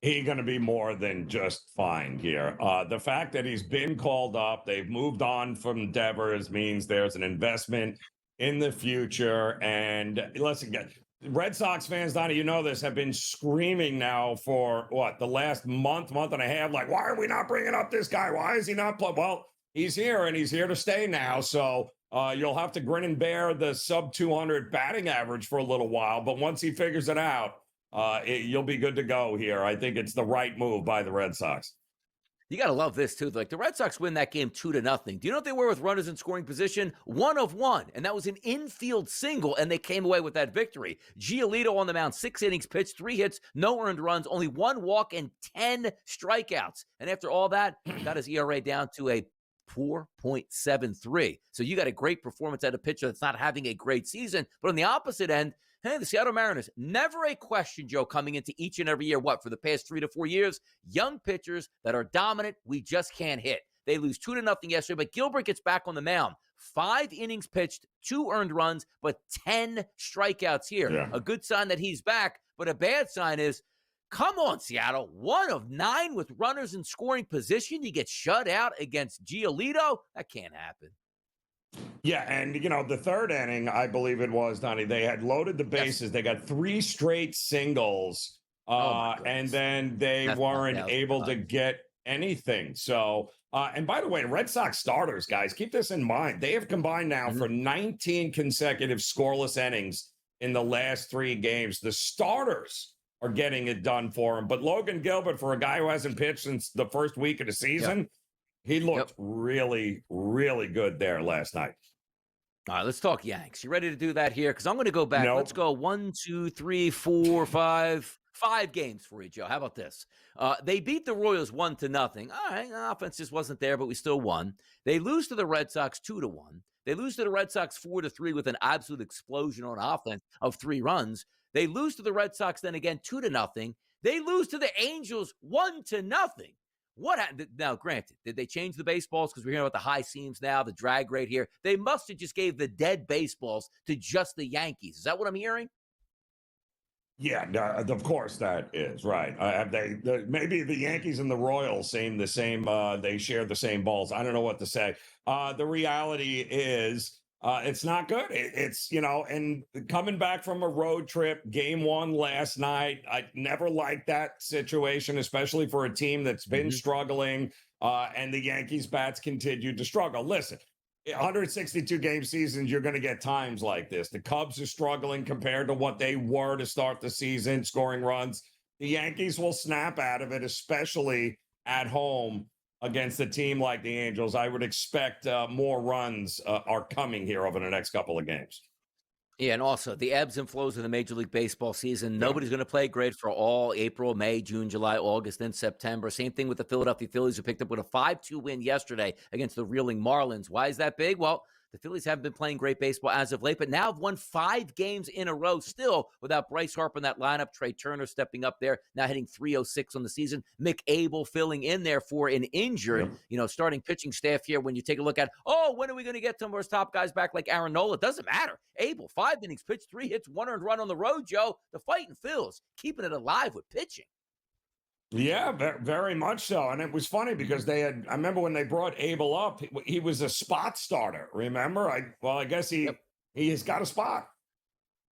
A: He's going to be more than just fine here. The fact that he's been called up, they've moved on from Devers, means there's an investment in the future. And listen, Red Sox fans, Donnie, you know this, have been screaming now for, the last month and a half, like, why are we not bringing up this guy? Why is he not playing? Well, he's here, and he's here to stay now. So you'll have to grin and bear the sub-200 batting average for a little while. But once he figures it out, you'll be good to go here. I think it's the right move by the Red Sox.
D: You got to love this, too. Like, the Red Sox win that game 2-0. Do you know what they were with runners in scoring position? 1 of 1, and that was an infield single, and they came away with that victory. Giolito on the mound, 6 innings pitched, 3 hits, no earned runs, only 1 walk, and 10 strikeouts. And after all that, got his ERA down to a 4.73. So you got a great performance at a pitcher that's not having a great season. But on the opposite end, hey, the Seattle Mariners, never a question, Joe, coming into each and every year. For the past 3 to 4 years? Young pitchers that are dominant, we just can't hit. They lose 2-0 yesterday, but Gilbert gets back on the mound. 5 innings pitched, 2 earned runs, but 10 strikeouts here. Yeah. A good sign that he's back, but a bad sign is, come on, Seattle. 1 of 9 with runners in scoring position. You get shut out against Giolito? That can't happen.
A: Yeah, and, the third inning, I believe it was, Donnie, they had loaded the bases. Yes. They got 3 straight singles, and then they weren't able to get anything. So, and by the way, Red Sox starters, guys, keep this in mind. They have combined now for 19 consecutive scoreless innings in the last 3 games. The starters are getting it done for him. But Logan Gilbert, for a guy who hasn't pitched since the first week of the season, he looked really, really good there last night.
D: All right, let's talk Yanks. You ready to do that here? Because I'm going to go back. Nope. Let's go 1, 2, 3, 4, 5 games for you, Joe. How about this? They beat the Royals 1-0. All right, the offense just wasn't there, but we still won. They lose to the Red Sox 2-1. They lose to the Red Sox 4-3 with an absolute explosion on offense of 3 runs. They lose to the Red Sox then again 2-0. They lose to the Angels 1-0. What happened? Now, granted, did they change the baseballs? Because we're hearing about the high seams now, the drag rate here. They must have just gave the dead baseballs to just the Yankees. Is that what I'm hearing?
A: Yeah, of course that is right. Maybe the Yankees and the Royals seem the same. They share the same balls. I don't know what to say. The reality is it's not good. It's, and coming back from a road trip, game 1 last night, I never liked that situation, especially for a team that's been struggling, and the Yankees bats continued to struggle. Listen, 162 game seasons, you're going to get times like this. The Cubs are struggling compared to what they were to start the season, scoring runs. The Yankees will snap out of it, especially at home against a team like the Angels. I would expect more runs are coming here over the next couple of games.
D: Yeah, and also the ebbs and flows of the Major League Baseball season. Nobody's going to play great for all April, May, June, July, August, then September. Same thing with the Philadelphia Phillies, who picked up with a 5-2 win yesterday against the reeling Marlins. Why is that big? Well, the Phillies haven't been playing great baseball as of late, but now have won 5 games in a row still without Bryce Harper in that lineup. Trey Turner stepping up there, now hitting .306 on the season. Mick Abel filling in there for an injured, starting pitching staff here. When you take a look at, when are we going to get some of our top guys back like Aaron Nola? It doesn't matter. Abel, 5 innings pitched, 3 hits, 1 earned run on the road, Joe. The fighting Phils, keeping it alive with pitching.
A: Yeah, very much so. And it was funny because I remember when they brought Abel up, he was a spot starter. Remember? I guess he has got a spot.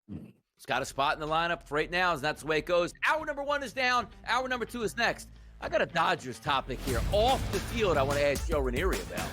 D: He's got a spot in the lineup right now, and that's the way it goes. Hour number 1 is down. Hour number 2 is next. I got a Dodgers topic here off the field I want to ask Joe Ranieri about.